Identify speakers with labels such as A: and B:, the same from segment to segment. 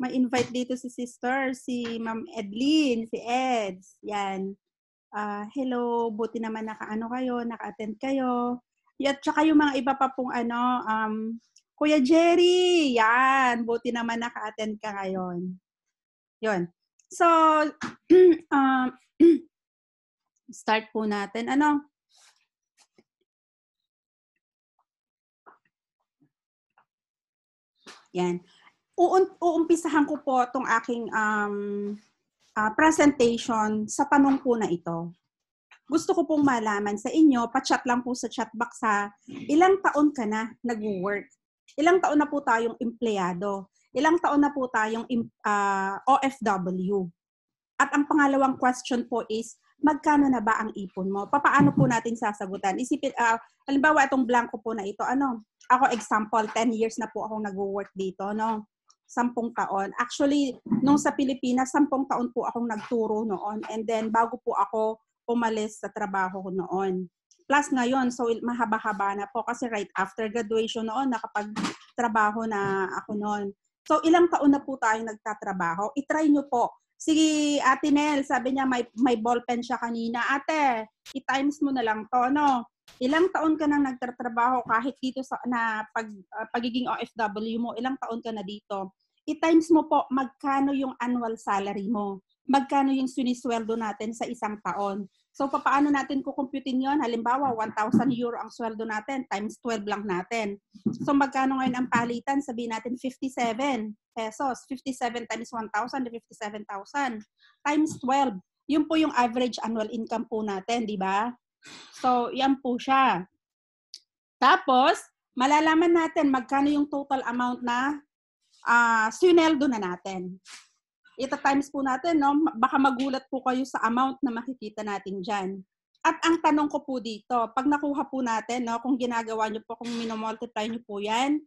A: May invite dito si sister, si Ma'am Edlin, si Eds. Yan. Hello, buti naman naka-attend kayo. At saka yung mga iba pa pong Kuya Jerry, yan, buti naman naka-attend ka ngayon. Yun. So, start po natin. Yan. Uumpisahan ko po itong aking presentation sa tanong po na ito. Gusto ko pong malaman sa inyo, pa-chat lang po sa chat box ilang taon ka na nag-work? Ilang taon na po tayong empleyado? Ilang taon na po tayong OFW? At ang pangalawang question po is, magkano na ba ang ipon mo? Paano po natin sasagutan? Halimbawa, itong blanco po na ito, ako example, 10 years na po akong nag-work dito, no? 10 taon. Actually, nung sa Pilipinas, 10 taon po akong nagturo noon. And then, bago po ako umalis sa trabaho ko noon. Plus ngayon, so mahaba-haba na po kasi right after graduation noon, nakapag-trabaho na ako noon. So, ilang taon na po tayong nagtatrabaho? I-try nyo po. Si Ate Nel, sabi niya may ballpen siya kanina. Ate, i-times mo na lang to, no? Ilang taon ka nang nagtatrabaho kahit dito sa pagiging OFW mo, ilang taon ka na dito? I-times mo po magkano yung annual salary mo. Magkano yung sinisweldo natin sa isang taon. So, paano natin kukumputin yon? Halimbawa, 1,000 euro ang sweldo natin, times 12 lang natin. So, magkano ngayon ang palitan? Sabihin natin 57 pesos. 57 times 1,000, 57,000. Times 12. Yun po yung average annual income po natin, di ba? So, yan po siya. Tapos, malalaman natin magkano yung total amount na swineldo na natin. Ito times po natin, no? Baka magulat po kayo sa amount na makikita natin dyan. At ang tanong ko po dito, pag nakuha po natin, no, kung ginagawa nyo po, kung minomultiply nyo po yan,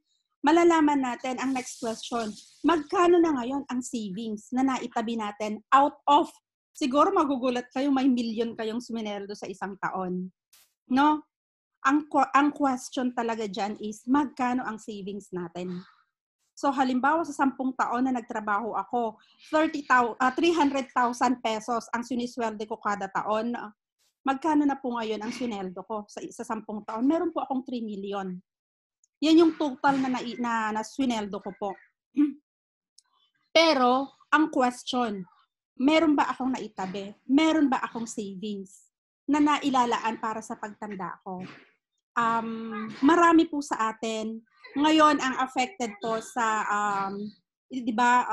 A: malalaman natin ang next question, magkano na ngayon ang savings na naitabi natin out of, siguro magugulat kayo, may million kayong sumineldo sa isang taon. No? Ang question talaga dyan is, magkano ang savings natin? So halimbawa sa 10 taon na nagtrabaho ako, 300,000 pesos ang sinisweldo ko kada taon. Magkano na po ngayon ang sweldo ko sa 10 taon? Meron po akong 3 million. Yan yung total na sweldo ko po. Pero ang question, meron ba akong naitabi? Meron ba akong savings na nailalaan para sa pagtanda ko? Marami po sa atin ngayon ang affected po sa di ba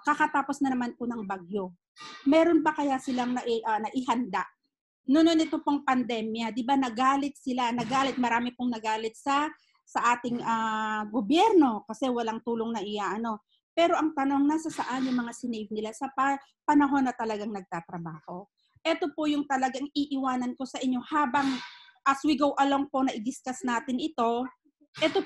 A: kakatapos na naman po ng bagyo. Meron ba kaya silang naihanda? Noon ito pong pandemya, di ba nagalit sila, marami pong nagalit sa ating gobyerno kasi walang tulong na iaano. Pero ang tanong, nasa saan yung mga sinave nila sa panahon na talagang nagtatrabaho? Ito po yung talagang iiwanan ko sa inyo habang as we go along po na i-discuss natin ito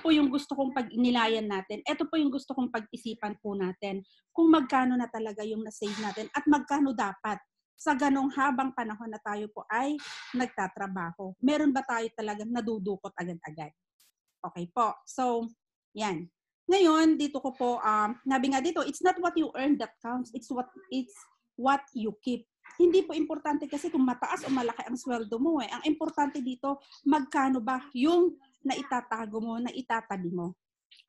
A: po yung gusto kong pag-inilayan natin. Ito po yung gusto kong pag-isipan po natin. Kung magkano na talaga yung na-save natin at magkano dapat sa ganong habang panahon na tayo po ay nagtatrabaho. Meron ba tayo talagang nadudukot agad-agad? Okay po. So, yan. Ngayon, dito ko po, nabi nga dito, it's not what you earn that counts. It's what you keep. Hindi po importante kasi kung mataas o malaki ang sweldo mo. Ang importante dito, magkano ba yung naitatago mo, naitatabi mo.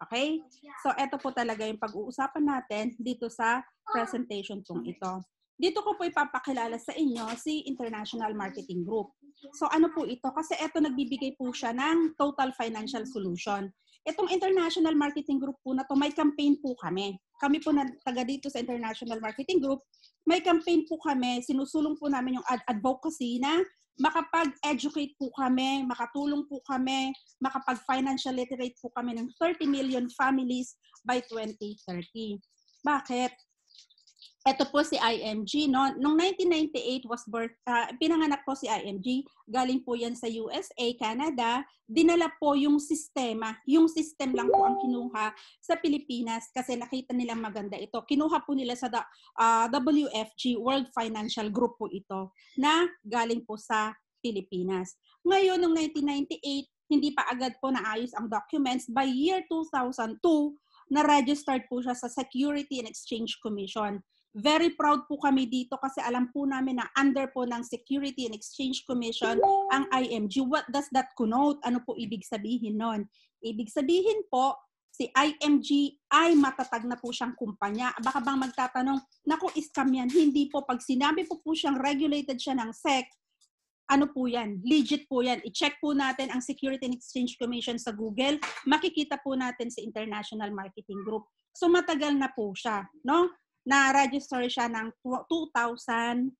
A: Okay? So, ito po talaga yung pag-uusapan natin dito sa presentation pong ito. Dito ko po ipapakilala sa inyo si International Marketing Group. So, ano po ito? Kasi ito nagbibigay po siya ng Total Financial Solution. Itong International Marketing Group po na to, may campaign po kami. Kami po na taga dito sa International Marketing Group, may campaign po kami, sinusulong po namin yung advocacy na makapag-educate po kami, makatulong po kami, makapag-financial literate po kami ng 30 million families by 2030. Bakit? Ito po si IMG, no? Noong 1998 pinanganak po si IMG, galing po yan sa USA, Canada, dinala po yung sistema, yung system lang po ang kinuha sa Pilipinas kasi nakita nilang maganda ito. Kinuha po nila sa WFG, World Financial Group po ito, na galing po sa Pilipinas. Ngayon, noong 1998, hindi pa agad po naayos ang documents. By year 2002, na registered po siya sa Security and Exchange Commission. Very proud po kami dito kasi alam po namin na under po ng Security and Exchange Commission ang IMG. What does that connote? Ano po ibig sabihin nun? Ibig sabihin po, si IMG ay matatag na po siyang kumpanya. Baka bang magtatanong, naku, scam yan. Hindi po. Pag sinabi po siyang regulated siya ng SEC, ano po yan? Legit po yan. I-check po natin ang Security and Exchange Commission sa Google. Makikita po natin sa International Marketing Group. So matagal na po siya, no? Na-register siya ng 2002.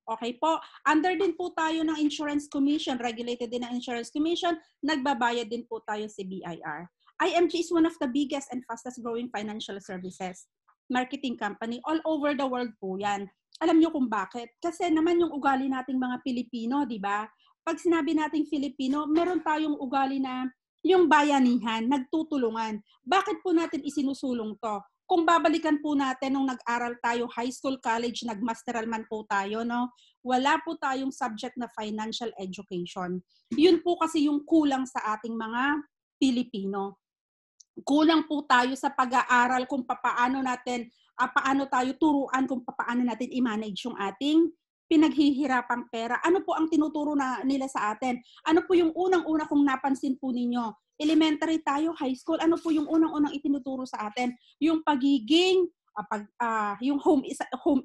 A: Okay po? Under din po tayo ng Insurance Commission, regulated din ng Insurance Commission, nagbabayad din po tayo sa BIR. IMG is one of the biggest and fastest growing financial services marketing company all over the world po yan. Alam niyo kung bakit? Kasi naman yung ugali nating mga Pilipino, di ba? Pag sinabi nating Filipino, meron tayong ugali na yung bayanihan, nagtutulungan. Bakit po natin isinusulong to? Kung babalikan po natin nung nag-aral tayo, high school, college, nag-masteral man po tayo, no? Wala po tayong subject na financial education. Yun po kasi yung kulang sa ating mga Pilipino. Kulang po tayo sa pag-aaral kung paano natin, paano tayo turuan kung paano natin i-manage yung ating pinaghihirapang pera. Ano po ang tinuturo nila sa atin? Ano po yung unang-una kung napansin po ninyo? Elementary tayo, high school, ano po yung unang-unang itinuturo sa atin? Yung pagiging, yung home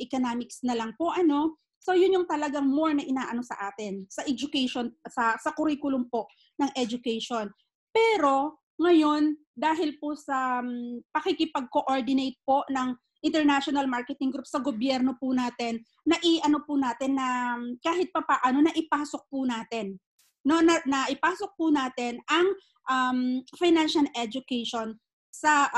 A: economics na lang po, ano? So yun yung talagang more na inaano sa atin, sa education, sa curriculum po ng education. Pero ngayon, dahil po sa pakikipag-coordinate po ng International Marketing Group sa gobyerno po natin, na i-ano po natin na kahit papaano na ipasok po natin. No, na ipasok po natin ang financial education sa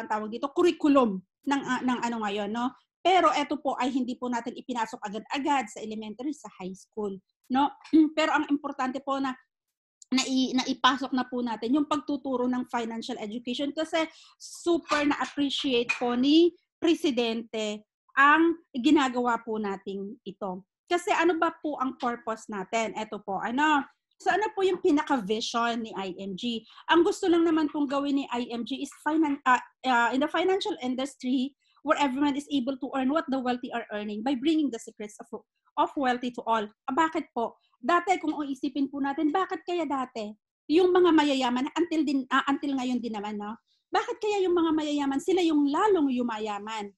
A: tawag dito curriculum ng ano ngayon, no? Pero ito po ay hindi po natin ipinasok agad-agad sa elementary, sa high school, no? Pero ang importante po na ipasok na po natin yung pagtuturo ng financial education kasi super na-appreciate po ni Presidente ang ginagawa po nating ito. Kasi ano ba po ang purpose natin? Ito po, so ano po yung pinaka-vision ni IMG? Ang gusto lang naman pong gawin ni IMG is in the financial industry where everyone is able to earn what the wealthy are earning by bringing the secrets of wealthy to all. Bakit po? Dati kung isipin po natin, bakit kaya dati? Yung mga mayayaman, until ngayon din naman, no? Bakit kaya yung mga mayayaman, sila yung lalong yumayaman?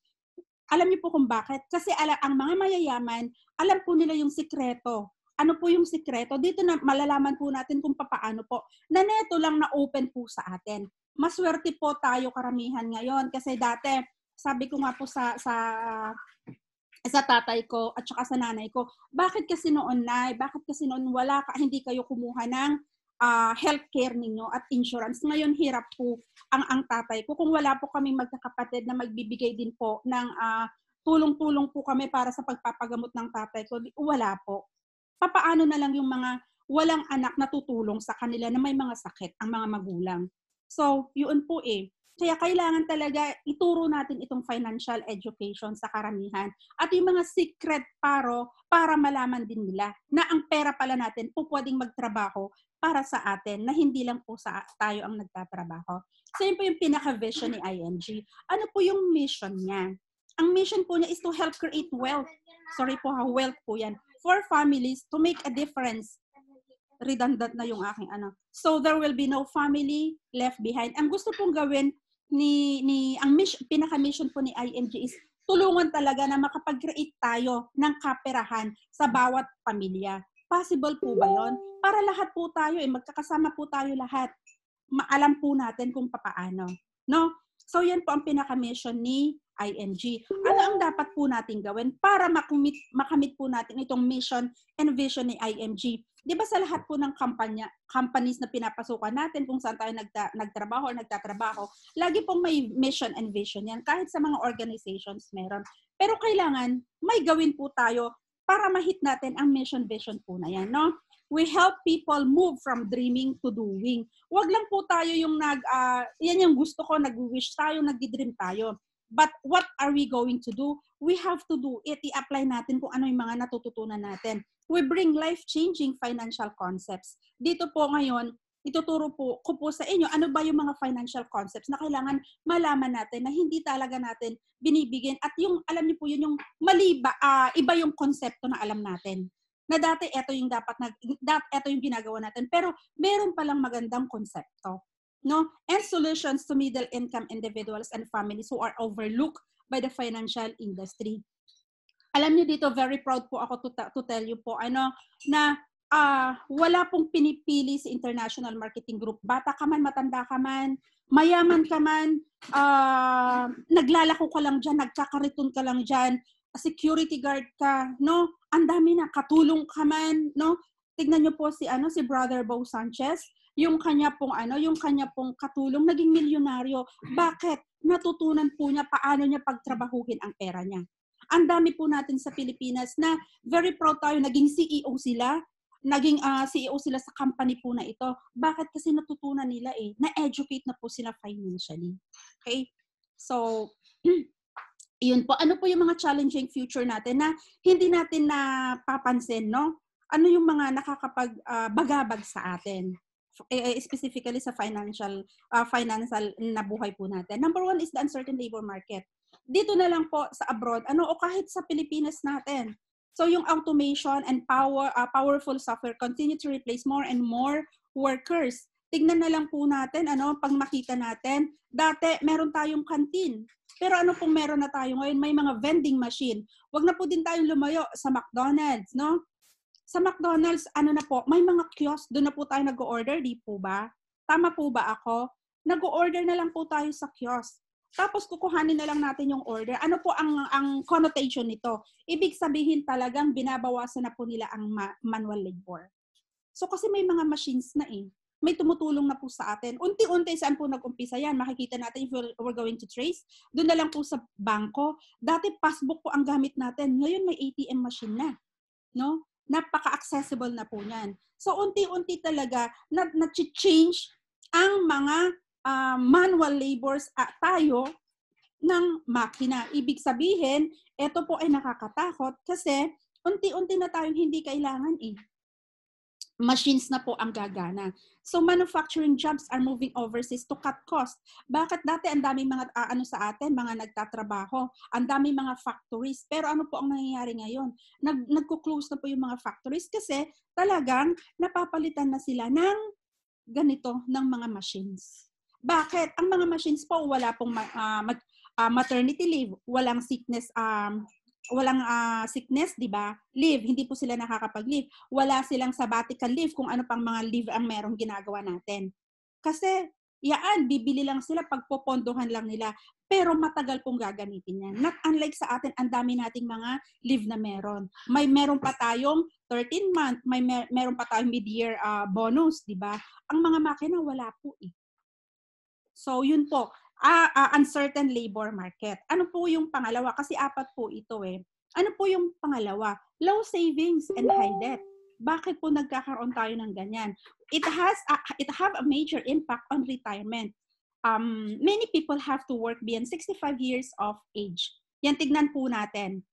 A: Alam niyo po kung bakit? Kasi ang mga mayayaman, alam po nila yung sikreto. Ano po yung sikreto? Dito na malalaman po natin kung paano po. Na neto lang na open po sa atin. Maswerte po tayo karamihan ngayon. Kasi dati, sabi ko nga po sa tatay ko at saka sa nanay ko, bakit kasi noon hindi kayo kumuha ng healthcare ninyo at insurance. Ngayon hirap po ang tatay ko. Kung wala po kaming magkakapatid na magbibigay din po ng tulong-tulong po kami para sa pagpapagamot ng tatay ko, wala po. Papaano na lang yung mga walang anak na tutulong sa kanila na may mga sakit, ang mga magulang. So, yun po eh. Kaya kailangan talaga ituro natin itong financial education sa karamihan. At yung mga secret para malaman din nila na ang pera pala natin po pwedeng magtrabaho para sa atin na hindi lang po tayo ang nagtatrabaho. So yun po yung pinaka-vision ni IMG. Ano po yung mission niya? Ang mission po niya is to help create wealth. Sorry po wealth po yan. For families to make a difference. Redundant na yung aking So there will be no family left behind. Ang gusto pong gawin ang pinaka-mission po ni IMG is tulungan talaga na makapag-create tayo ng kaperahan sa bawat pamilya. Possible po ba yon? Para lahat po tayo, magkakasama po tayo lahat. Maalam po natin kung paano. No? So yan po ang pinaka-mission ni IMG. Ano ang dapat po natin gawin para makamit po natin itong mission and vision ni IMG? Di ba sa lahat po ng companies na pinapasukan natin kung saan tayo nagtrabaho o nagtatrabaho, lagi pong may mission and vision yan. Kahit sa mga organizations meron. Pero kailangan may gawin po tayo para ma-hit natin ang mission vision po na yan. No? We help people move from dreaming to doing. Huwag lang po tayo yung yan yung gusto ko, nag-wish tayo, nag-dream tayo. But what are we going to do? We have to do it. I-apply natin kung ano yung mga natututunan natin. We bring life-changing financial concepts. Dito po ngayon, ituturo ko po sa inyo ano ba yung mga financial concepts na kailangan malaman natin na hindi talaga natin binibigyan at yung alam niyo po yun yung mali ba iba yung konsepto na alam natin. Na dati ito yung ito yung ginagawa natin pero meron palang magandang konsepto, no? And solutions to middle income individuals and families who are overlooked by the financial industry. Alam niyo dito, very proud po ako to tell you po na wala pong pinipili sa International Marketing Group. Bata ka man, matanda ka man, mayaman ka man, naglalako ka lang dyan, nagkakariton ka lang dyan, security guard ka, no? Ang dami na, katulong ka man, no? Tignan niyo po si Brother Bo Sanchez, yung kanya pong katulong naging milyonaryo. Bakit? Natutunan po niya paano niya pagtrabahuhin ang pera niya. Ang dami po natin sa Pilipinas na very proud tayo, naging CEO sila, naging CEO sila sa company po na ito. Bakit? Kasi natutunan nila na-educate na po sila financially. Okay? So, yun po. Ano po yung mga challenging future natin na hindi natin napapansin, no? Ano yung mga nakakapag-bagabag sa atin? Specifically sa financial na buhay po natin. Number one is the uncertain labor market. Dito na lang po sa abroad, o kahit sa Pilipinas natin. So yung automation and powerful software continue to replace more and more workers. Tignan na lang po natin, pag makita natin, dati meron tayong kantin. Pero ano pong meron na tayo ngayon? May mga vending machine. Wag na po din tayong lumayo sa McDonald's, no? Sa McDonald's, may mga kiosk, doon na po tayo nag-order, di po ba? Tama po ba ako? Nag-order na lang po tayo sa kiosk. Tapos kukuhanin na lang natin yung order. Ano po ang connotation nito? Ibig sabihin talagang binabawasan na po nila ang manual labor. So kasi may mga machines na may tumutulong na po sa atin. Unti-unti saan po nag-umpisa yan? Makikita natin if we're going to trace. Doon na lang po sa bangko. Dati passbook po ang gamit natin. Ngayon may ATM machine na. No? Napaka-accessible na po niyan. So unti-unti talaga na-change ang mga manual labors tayo ng makina. Ibig sabihin, ito po ay nakakatakot kasi unti-unti na tayong hindi kailangan machines na po ang gagana. So manufacturing jobs are moving overseas to cut cost. Bakit dati ang daming mga sa atin, mga nagtatrabaho, ang daming mga factories. Pero ano po ang nangyayari ngayon? Nagko-close na po yung mga factories kasi talagang napapalitan na sila ng ganito, ng mga machines. Bakit? Ang mga machines po, wala pong maternity leave, walang sickness, sickness, di ba? Leave, hindi po sila nakakapag-leave. Wala silang sabbatical leave kung ano pang mga leave ang merong ginagawa natin. Kasi, bibili lang sila, pagpopondohan lang nila. Pero matagal pong gagamitin yan. Not unlike sa atin, ang dami nating mga leave na meron. Meron pa tayong 13-month, meron pa tayong mid-year bonus, di ba? Ang mga makina, wala po So, yun po. Uncertain labor market. Ano po yung pangalawa? Kasi 4 po ito Ano po yung pangalawa? Low savings and high debt. Bakit po nagkakaroon tayo ng ganyan? It have a major impact on retirement. Many people have to work beyond 65 years of age. Yan, tignan po natin.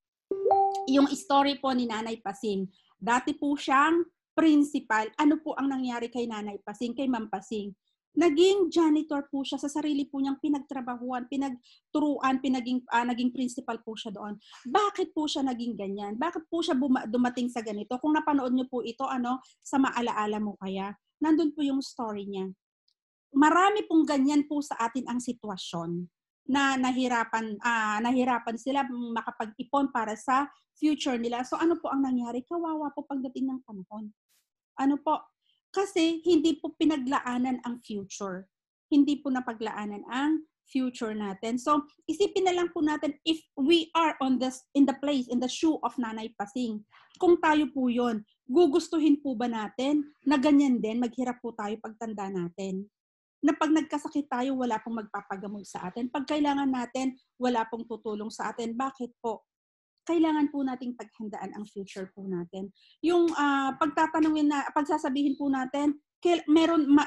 A: Yung story po ni Nanay Pasing. Dati po siyang principal. Ano po ang nangyari kay Nanay Pasing, kay Ma'am Pasing? Naging janitor po siya sa sarili po niyang pinagtrabahuan, pinagturuan, naging principal po siya doon. Bakit po siya naging ganyan? Bakit po siya dumating sa ganito? Kung napanood niyo po ito, sa Maalaala Mo Kaya, nandun po yung story niya. Marami pong ganyan po sa atin ang sitwasyon na nahirapan sila makapag-ipon para sa future nila. So ano po ang nangyari? Kawawa po pagdating ng panahon. Ano po? Kasi hindi po pinaglaanan ang future. Hindi po napaglaanan ang future natin. So, isipin na lang po natin if we are in the shoe of Nanay Pasing. Kung tayo po yon, gugustuhin po ba natin na ganyan din, maghirap po tayo pagtanda natin? Na pag nagkasakit tayo, wala pong magpapagamot sa atin. Pag kailangan natin, wala pong tutulong sa atin. Bakit po? Kailangan po nating paghandaan ang future po natin. Yung pagsasabihin po natin,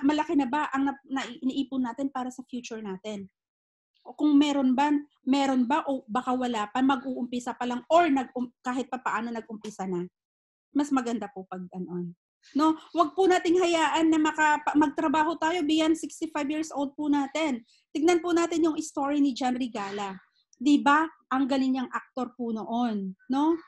A: malaki na ba ang iniipon natin para sa future natin? O kung meron ba o baka wala pa, mag-uumpisa pa lang or kahit pa paano nag-umpisa na. Mas maganda po pag ganon. No, wag po nating hayaan na magtrabaho tayo beyond 65 years old po natin. Tignan po natin yung story ni John Regala. 'Di ba? Ang galing niyang aktor po noon, no?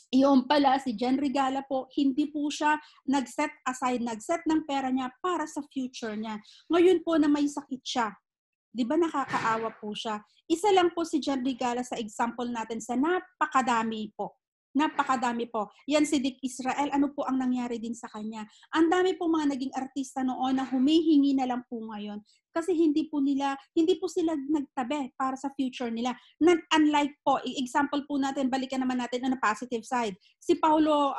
A: Iyon pala, si John Regala po, hindi po siya nag-set aside, nag-set ng pera niya para sa future niya. Ngayon po na may sakit siya, di ba nakakaawa po siya? Isa lang po si John Regala sa example natin sa napakadami po. Napakadami po. Yan si Dick Israel, ano po ang nangyari din sa kanya? Ang dami po mga naging artista noon na humihingi na lang po ngayon kasi hindi po sila nagtabi para sa future nila. Not unlike po, example po natin, balikan naman natin on the positive side. Si Piolo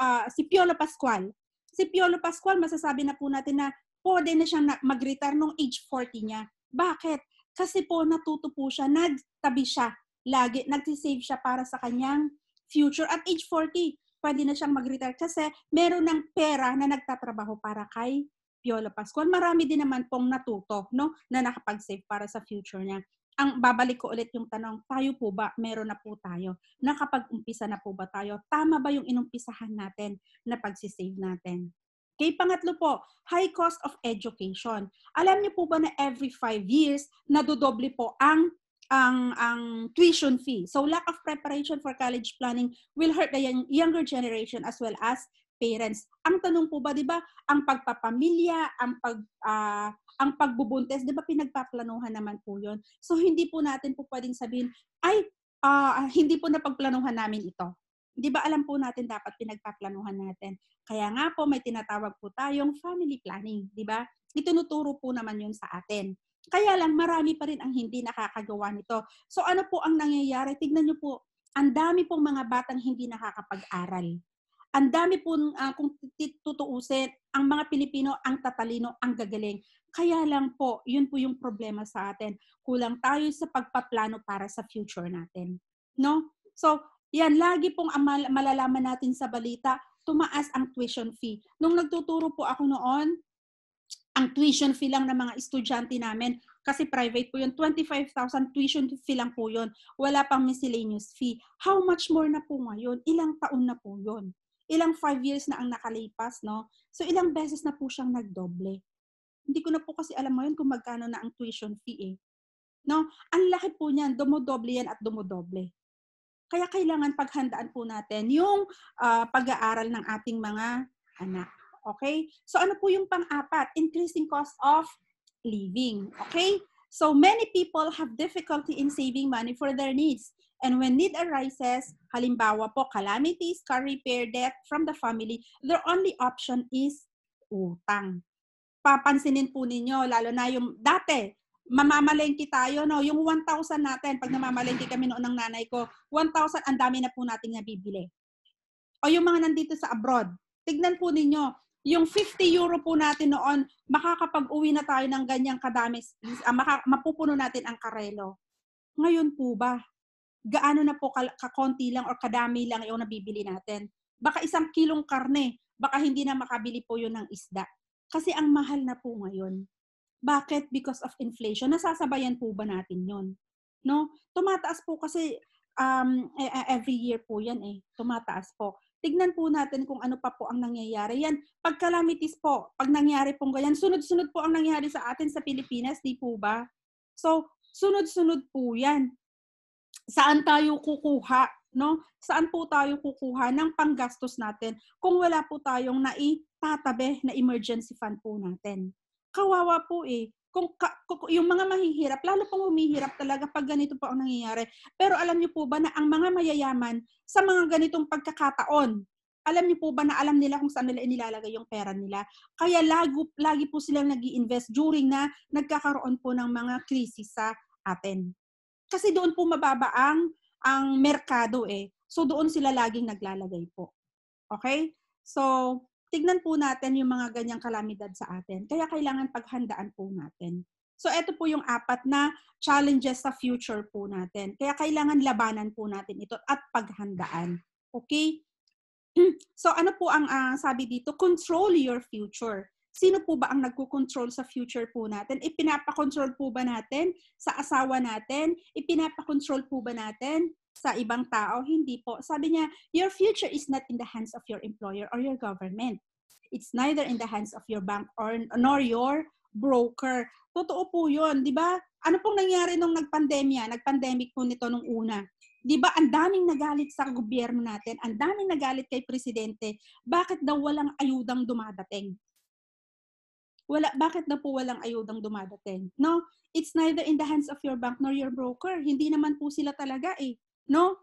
A: Pascual. Si Piolo Pascual, masasabi na po natin na pwede na siyang mag-retire nung age 40 niya. Bakit? Kasi po natuto po siya, nagtabi siya, lagi, nagsisave siya para sa kanyang future. At age 40, pwede na siyang mag-retire kasi meron ng pera na nagtatrabaho para kay Piolo Pascual. Marami din naman pong natuto, no, na nakapag-save para sa future niya. Ang babalik ko ulit yung tanong, tayo po ba, meron na po tayo? Nakapag-umpisa na po ba tayo? Tama ba yung inumpisahan natin na pagsisave natin? Okay, pangatlo po, high cost of education. Alam niyo po ba na every 5 years, nadodoble po ang tuition fee. So lack of preparation for college planning will hurt the younger generation as well as parents. Ang tanong po ba, 'di ba, ang pagpapamilya, ang pagbubuntis, 'di ba pinagpaplanuhan naman po 'yon. So hindi po natin po pwedeng sabihin, ay hindi po napagplanuhan namin ito. 'Di ba alam po natin dapat pinagpaplanuhan natin. Kaya nga po may tinatawag po tayong family planning, 'di ba? Itinuturo po naman 'yon sa atin. Kaya lang marami pa rin ang hindi nakakagawa nito. So ano po ang nangyayari? Tignan niyo po, ang dami pong mga batang hindi nakakapag-aral. Ang dami po, kung tutuusin, ang mga Pilipino, ang tatalino, ang gagaling. Kaya lang po, yun po yung problema sa atin. Kulang tayo sa pagpaplano para sa future natin. No? So, yan, lagi pong malalaman natin sa balita, tumaas ang tuition fee. Nung nagtuturo po ako noon, ang tuition fee lang ng mga estudyante namin, kasi private po yun, 25,000 tuition fee lang po yun. Wala pang miscellaneous fee. How much more na po ngayon? Ilang taon na po yun? Ilang 5 years na ang nakalipas, no? So ilang beses na po siyang nagdoble. Hindi ko na po kasi alam ngayon kung magkano na ang tuition fee eh. No? Ang laki po niyan, dumodoble yan at dumodoble. Kaya kailangan paghandaan po natin yung pag-aaral ng ating mga anak. Okay? So ano po yung pang-apat? Increasing cost of living. Okay? So many people have difficulty in saving money for their needs. And when need arises, halimbawa po, calamities, car repair, death from the family, their only option is utang. Papansinin po ninyo, lalo na yung dati, mamamalengke tayo, no? Yung 1,000 natin, pag namamalengke kami noon ng nanay ko, 1,000, ang dami na po nating nabibili. O yung mga nandito sa abroad, tignan po ninyo, yung 50 euro po natin noon, makakapag-uwi na tayo ng ganyang kadami, mapupuno natin ang karelo. Ngayon po ba, gaano na po kakonti lang o kadami lang yung nabibili natin? Baka 1 kilong karne, baka hindi na makabili po yun ng isda. Kasi ang mahal na po ngayon. Bakit? Because of inflation. Nasasabayan po ba natin yun? No? Tumataas po kasi every year po yan eh. Tumataas po. Tignan po natin kung ano pa po ang nangyayari. Yan, pag calamities po, pag nangyari pong ganyan, sunod-sunod po ang nangyari sa atin sa Pilipinas, di po ba? So, sunod-sunod po yan. Saan tayo kukuha, no? Saan po tayo kukuha ng panggastos natin kung wala po tayong naitatabi na emergency fund po natin? Kawawa po eh. Kung yung mga mahihirap, lalo pong humihirap talaga pag ganito po ang nangyayari. Pero alam niyo po ba na ang mga mayayaman sa mga ganitong pagkakataon, alam niyo po ba na alam nila kung saan nila inilalagay yung pera nila? Kaya lagi po silang nag-i-invest during na nagkakaroon po ng mga krisis sa atin. Kasi doon po mababa ang merkado eh. So doon sila laging naglalagay po. Okay? So, tignan po natin yung mga ganyang kalamidad sa atin. Kaya kailangan paghandaan po natin. So, ito po yung 4 na challenges sa future po natin. Kaya kailangan labanan po natin ito at paghandaan. Okay? So, ano po ang sabi dito? Control your future. Sino po ba ang nagko-control sa future po natin? Ipinapa-control po ba natin sa asawa natin? Ipinapa-control po ba natin sa ibang tao? Hindi po. Sabi niya, your future is not in the hands of your employer or your government. It's neither in the hands of your bank nor your broker. Totoo po yun, di ba? Ano pong nangyari nung nag-pandemic po nito nung una? Di ba, ang daming nagalit sa gobyerno natin, ang daming nagalit kay presidente, bakit daw walang ayudang dumadating? Bakit daw po walang ayudang dumadating? No? It's neither in the hands of your bank nor your broker. Hindi naman po sila talaga eh. No?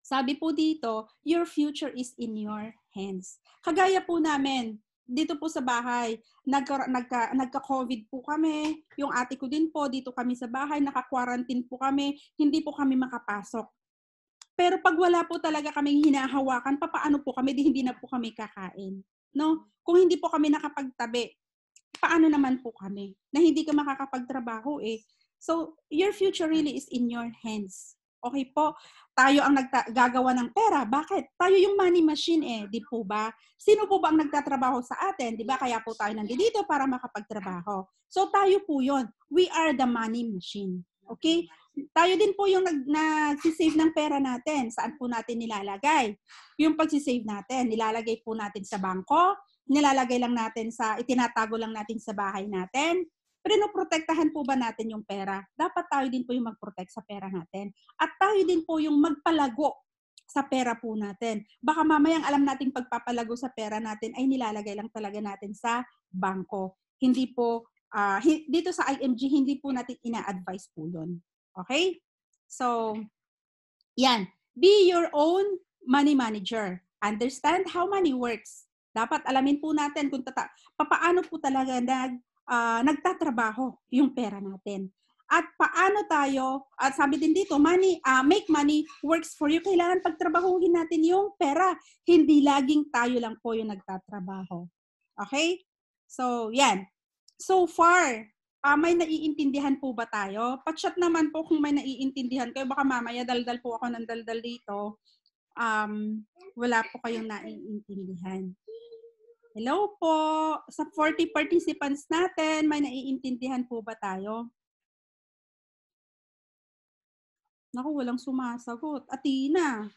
A: Sabi po dito, your future is in your hands. Kagaya po namin, dito po sa bahay, nagka-COVID po kami, yung ate ko din po, dito kami sa bahay, naka-quarantine po kami, hindi po kami makapasok. Pero pag wala po talaga kaming hinahawakan, paano po kami, hindi na po kami kakain. No? Kung hindi po kami nakapagtabi, paano naman po kami? Na hindi ka makakapagtrabaho eh. So, your future really is in your hands. Okay po? Tayo ang gagawa ng pera. Bakit? Tayo yung money machine eh, di po ba? Sino po ba ang nagtatrabaho sa atin? Di ba? Kaya po tayo nandito para makapagtrabaho. So, tayo po yon. We are the money machine. Okay? Tayo din po yung nagsisave ng pera natin. Saan po natin nilalagay? Yung pagsisave natin, nilalagay po natin sa bangko, nilalagay lang natin itinatago lang natin sa bahay natin. Pero protektahan po ba natin yung pera? Dapat tayo din po yung mag-protect sa pera natin. At tayo din po yung magpalago sa pera po natin. Baka mamayang alam nating pagpapalago sa pera natin ay nilalagay lang talaga natin sa bangko. Hindi po, dito sa IMG, hindi po natin ina-advise po yun. Okay? So, yan. Be your own money manager. Understand how money works. Dapat alamin po natin kung paano po talaga nagtatrabaho yung pera natin. At paano tayo, at sabi din dito, make money works for you. Kailangan pagtrabahuhin natin yung pera. Hindi laging tayo lang po yung nagtatrabaho. Okay? So, yan. So far, may naiintindihan po ba tayo? Pa-chat naman po kung may naiintindihan kayo. Baka mamaya daldal po ako ng daldal dito. Wala po kayong naiintindihan. Hello po. Sa 40 participants natin, may naiintindihan po ba tayo? Naku, walang sumasagot. Athena,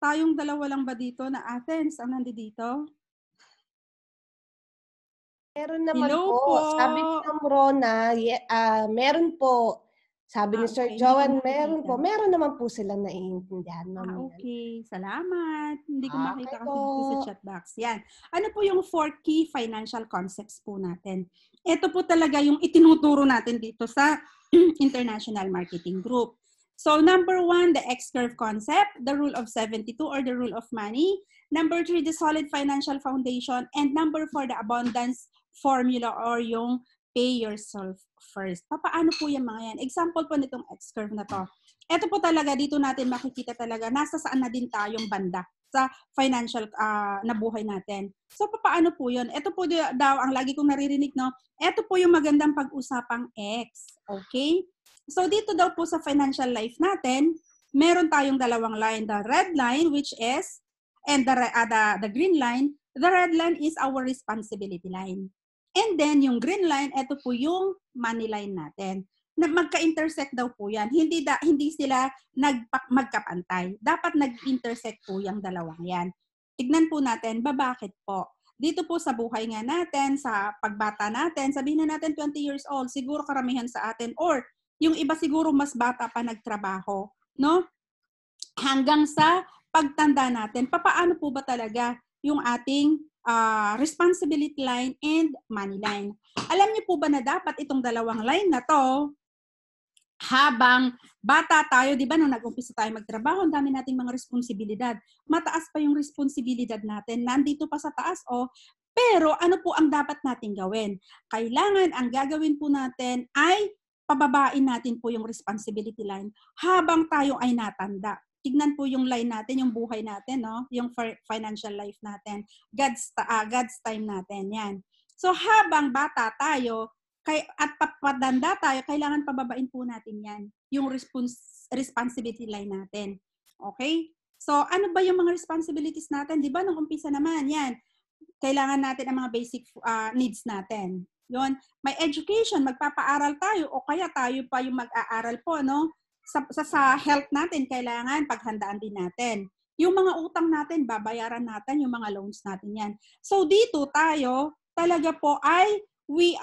A: tayong dalawa lang ba dito na Athens ang nandito?
B: Meron naman
A: Hello
B: po. Sabi ni Ma'am Rona, meron po. Sabi ni Sir Joan, meron po. Meron naman po silang naiintindihan.
A: Okay. Salamat. Hindi ko makita kasi
B: po.
A: sa chat box. Yan. Ano po yung 4 key financial concepts po natin? Ito po talaga yung itinuturo natin dito sa International Marketing Group. So, number 1, the X-curve concept, the rule of 72 or the rule of money. Number 3, the solid financial foundation. And number 4, the abundance formula or yung pay yourself first. Paano po yan mga yan? Example po nitong X-curve na to. Ito po talaga, dito natin makikita talaga, nasa saan na din tayong banda sa financial na buhay natin. So, paano po yun? Ito po daw, ang lagi kong naririnig, no? Ito po yung magandang pag-usapang X. Okay? So, dito daw po sa financial life natin, meron tayong dalawang line. The red line, which is, and the green line. The red line is our responsibility line. And then, yung green line, ito po yung money line natin. Na magka-intersect daw po yan. Hindi sila magkapantay. Dapat nag-intersect po yung dalawang yan. Tignan po natin, bakit po? Dito po sa buhay nga natin, sa pagbata natin, sabihin na natin 20 years old, siguro karamihan sa atin, or yung iba siguro mas bata pa nagtrabaho, no? Hanggang sa pagtanda natin, paano po ba talaga yung ating responsibility line and money line? Alam niyo po ba na dapat itong dalawang line na to, habang bata tayo, di ba, nung nag-umpisa tayo magtrabaho, ang dami nating mga responsibilidad. Mataas pa yung responsibilidad natin. Nandito pa sa taas, pero ano po ang dapat natin gawin? Kailangan ang gagawin po natin ay pababain natin po yung responsibility line habang tayo ay natanda. Tignan po yung line natin, yung buhay natin, no? Yung financial life natin. God's time natin, yan. So habang bata tayo, at papadanda tayo, kailangan pababain po natin yan, yung responsibility line natin. Okay? So ano ba yung mga responsibilities natin? Di ba, nung umpisa naman, yan, kailangan natin ang mga basic needs natin. Yun, may education, magpapaaral tayo o kaya tayo pa yung mag-aaral po, no? Sa health natin, kailangan paghandaan din natin. Yung mga utang natin, babayaran natin yung mga loans natin yan. So dito tayo, talaga po ay we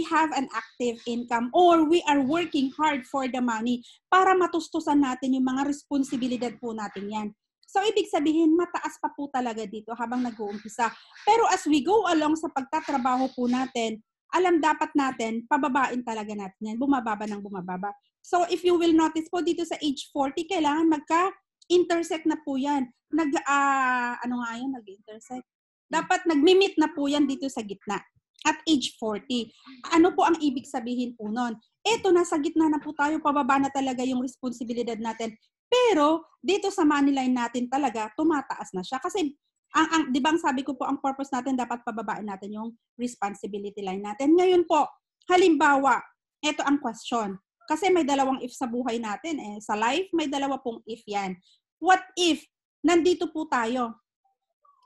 A: have an active income or we are working hard for the money para matustusan natin yung mga responsibilidad po natin yan. So, ibig sabihin, mataas pa po talaga dito habang nag-uumpisa. Pero as we go along sa pagtatrabaho po natin, alam dapat natin, pababain talaga natin yan. Bumababa ng bumababa. So, if you will notice po dito sa age 40, kailangan magka-intersect na po yan. Nag-intersect? Dapat nagmi-meet na po yan dito sa gitna. At age 40. Ano po ang ibig sabihin po nun? Eto, nasa gitna na po tayo, pababa na talaga yung responsibilidad natin. Pero, dito sa money line natin talaga, tumataas na siya. Kasi, di ba ang sabi ko po, ang purpose natin, dapat pababain natin yung responsibility line natin. Ngayon po, halimbawa, ito ang question. Kasi may dalawang if sa buhay natin. Sa life, may dalawa pong if yan. What if, nandito po tayo,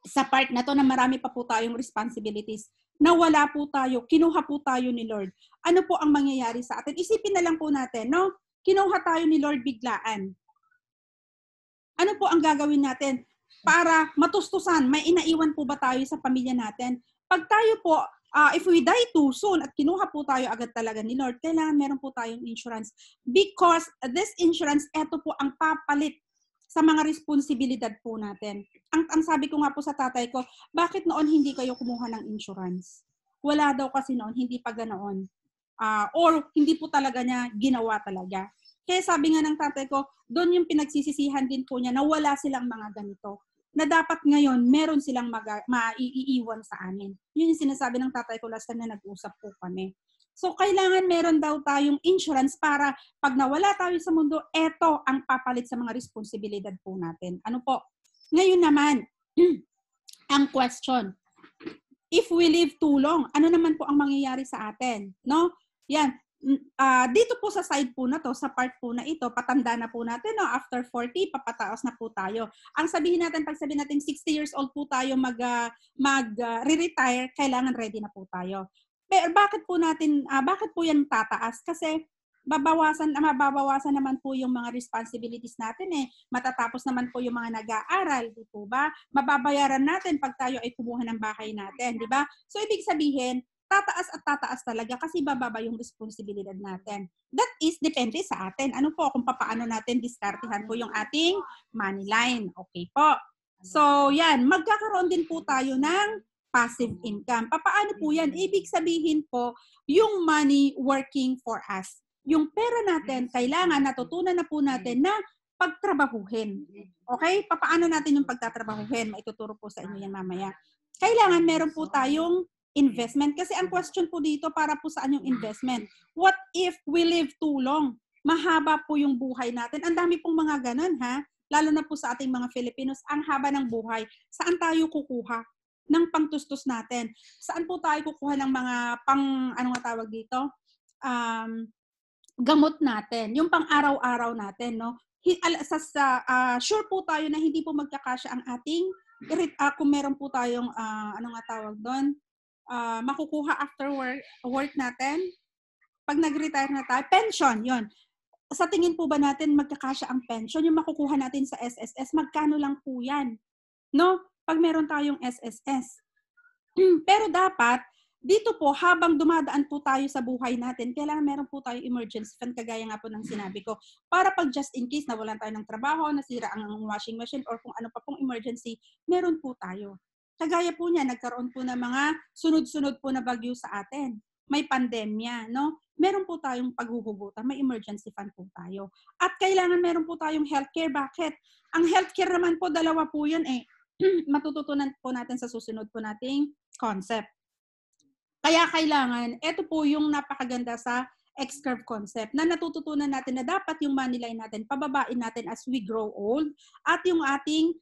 A: sa part na to na marami pa po tayong responsibilities, nawala po tayo, kinuha po tayo ni Lord. Ano po ang mangyayari sa atin? Isipin na lang po natin, no? Kinuha tayo ni Lord biglaan. Ano po ang gagawin natin para matustusan? May inaiwan po ba tayo sa pamilya natin? Pag tayo po, if we die too soon at kinuha po tayo agad talaga ni Lord, kailangan meron po tayong insurance. Because this insurance, eto po ang papalit sa mga responsibilidad po natin. Ang sabi ko nga po sa tatay ko, bakit noon hindi kayo kumuha ng insurance? Wala daw kasi noon, hindi pa ganoon. Or hindi po talaga niya ginawa talaga. Kaya sabi nga ng tatay ko, doon yung pinagsisisihan din po niya na wala silang mga ganito. Na dapat ngayon, meron silang maiiwan sa amin. Yun yung sinasabi ng tatay ko last time na nag-usap po kami. So, kailangan meron daw tayong insurance para pag nawala tayo sa mundo, eto ang papalit sa mga responsibilidad po natin. Ano po? Ngayon naman, ang question, if we live too long, ano naman po ang mangyayari sa atin? No? Yan. Dito po sa side po na to, sa part po na ito, patanda na po natin, no? After 40, papataos na po tayo. Ang sabihin natin, pag sabihin natin 60 years old po tayo mag-retire, kailangan ready na po tayo. Pero bakit po yan tataas? Kasi mababawasan naman po yung mga responsibilities natin Matatapos naman po yung mga nag-aaral, di po ba? Mababayaran natin pag tayo ay kumuha ng bahay natin, di ba? So, ibig sabihin, tataas at tataas talaga kasi bababa yung responsibilidad natin. That is, depende sa atin. Ano po, kung paano natin diskartehan po yung ating money line. Okay po. So, yan. Magkakaroon din po tayo ng passive income. Paano po yan? Ibig sabihin po, yung money working for us. Yung pera natin, kailangan natutunan na po natin na pagtrabahuhin. Okay? Paano natin yung pagtatrabahuhin? Maituturo po sa inyo yan mamaya. Kailangan meron po tayong investment. Kasi ang question po dito, para po saan yung investment? What if we live too long? Mahaba po yung buhay natin. Ang dami pong mga ganun, ha? Lalo na po sa ating mga Filipinos, ang haba ng buhay. Saan tayo kukuha ng pangtustos natin? Saan po tayo kukuha ng mga ano nga tawag dito? Gamot natin. Yung pang araw-araw natin, no? Sure po tayo na hindi po magkakasya ang ating, kung meron po tayong, ano nga tawag doon? Makukuha after work natin, pag nag-retire na tayo, pension, yon. Sa tingin po ba natin magkakasya ang pension? Yung makukuha natin sa SSS, magkano lang po yan? No? Pag meron tayong SSS. Pero dapat, dito po, habang dumadaan po tayo sa buhay natin, kailangan meron po tayong emergency fund, kagaya nga po ng sinabi ko, para pag just in case nawalan tayo ng trabaho, nasira ang washing machine, or kung ano pa pong emergency, meron po tayo. Kagaya po niya, nagkaroon po ng mga sunod-sunod po na bagyo sa atin. May pandemya, no? Meron po tayong paghuhugutan, may emergency fund po tayo. At kailangan meron po tayong healthcare. Bakit? Ang healthcare naman po, dalawa po yun matututunan po natin sa susunod po nating concept. Kaya kailangan, ito po yung napakaganda sa X-curve concept na natututunan natin na dapat yung money line natin, pababain natin as we grow old, at yung ating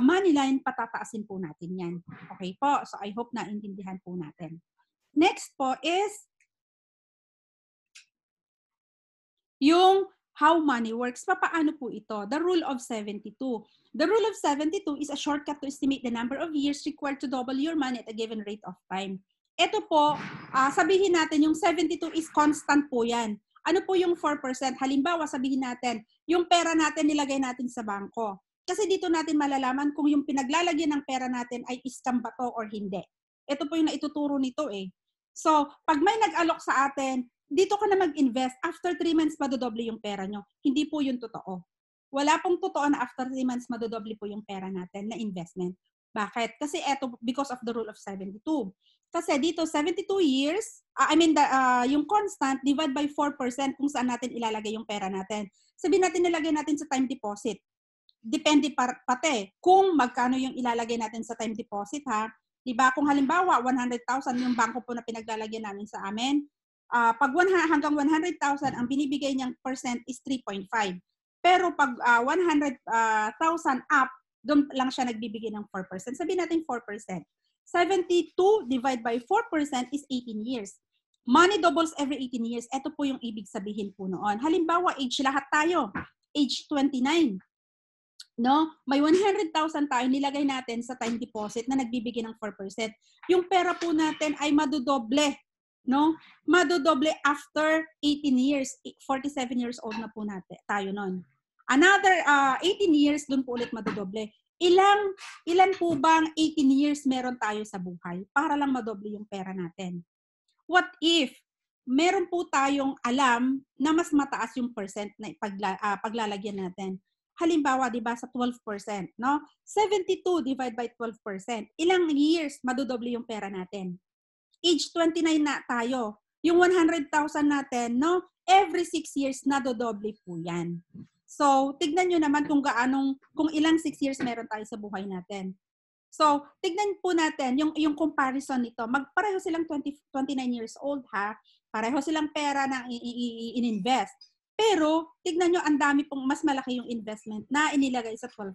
A: money line, patataasin po natin yan. Okay po? So I hope na intindihan po natin. Next po is yung how money works. Paano po ito? The rule of 72. The rule of 72 is a shortcut to estimate the number of years required to double your money at a given rate of time. Ito po, sabihin natin yung 72 is constant po yan. Ano po yung 4%? Halimbawa, sabihin natin, yung pera natin nilagay natin sa bangko. Kasi dito natin malalaman kung yung pinaglalagyan ng pera natin ay scam ba to or hindi. Ito po yung naituturo nito eh. So, pag may nag-alok sa atin, dito ka na mag-invest. After 3 months, madodoble yung pera nyo. Hindi po yung totoo. Wala pong totoo na after 3 months, madodoble po yung pera natin na investment. Bakit? Kasi eto, because of the rule of 72. Kasi dito, 72 years, yung constant, divide by 4% kung saan natin ilalagay yung pera natin. Sabihin natin nilagay natin sa time deposit. Depende pati kung magkano yung ilalagay natin sa time deposit ha. Diba? Kung halimbawa 100,000 yung bangko po na pinaglalagyan namin sa amin, pag hanggang 100,000 ang binibigay niyang percent is 3.5. Pero pag 100,000 up, doon lang siya nagbibigay ng 4%. Sabihin natin 4%. 72 divided by 4% is 18 years. Money doubles every 18 years. Ito po yung ibig sabihin po noon. Halimbawa, age lahat tayo. Age 29. No? May 100,000 tayo nilagay natin sa time deposit na nagbibigay ng 4%. Yung pera po natin ay madodoble, no? Madodoble after 18 years. 47 years old na po natin tayo noon. Another 18 years doon po ulit madodoble. Ilan po bang 18 years meron tayo sa buhay para lang madoble yung pera natin? What if meron po tayong alam na mas mataas yung percent na paglalagyan natin? Halimbawa, di ba, sa 12%, no? 72 divided by 12%. Ilang years madodoble yung pera natin? Age 29 na tayo. Yung 100,000 natin, no? Every 6 years nadodoble po yan. So, tignan nyo naman kung ilang 6 years meron tayo sa buhay natin. So, tignan po natin yung comparison nito. Pareho silang 29 years old ha. Pareho silang pera na in-invest. Pero, tignan nyo, ang dami pong mas malaki yung investment na inilagay sa 12%.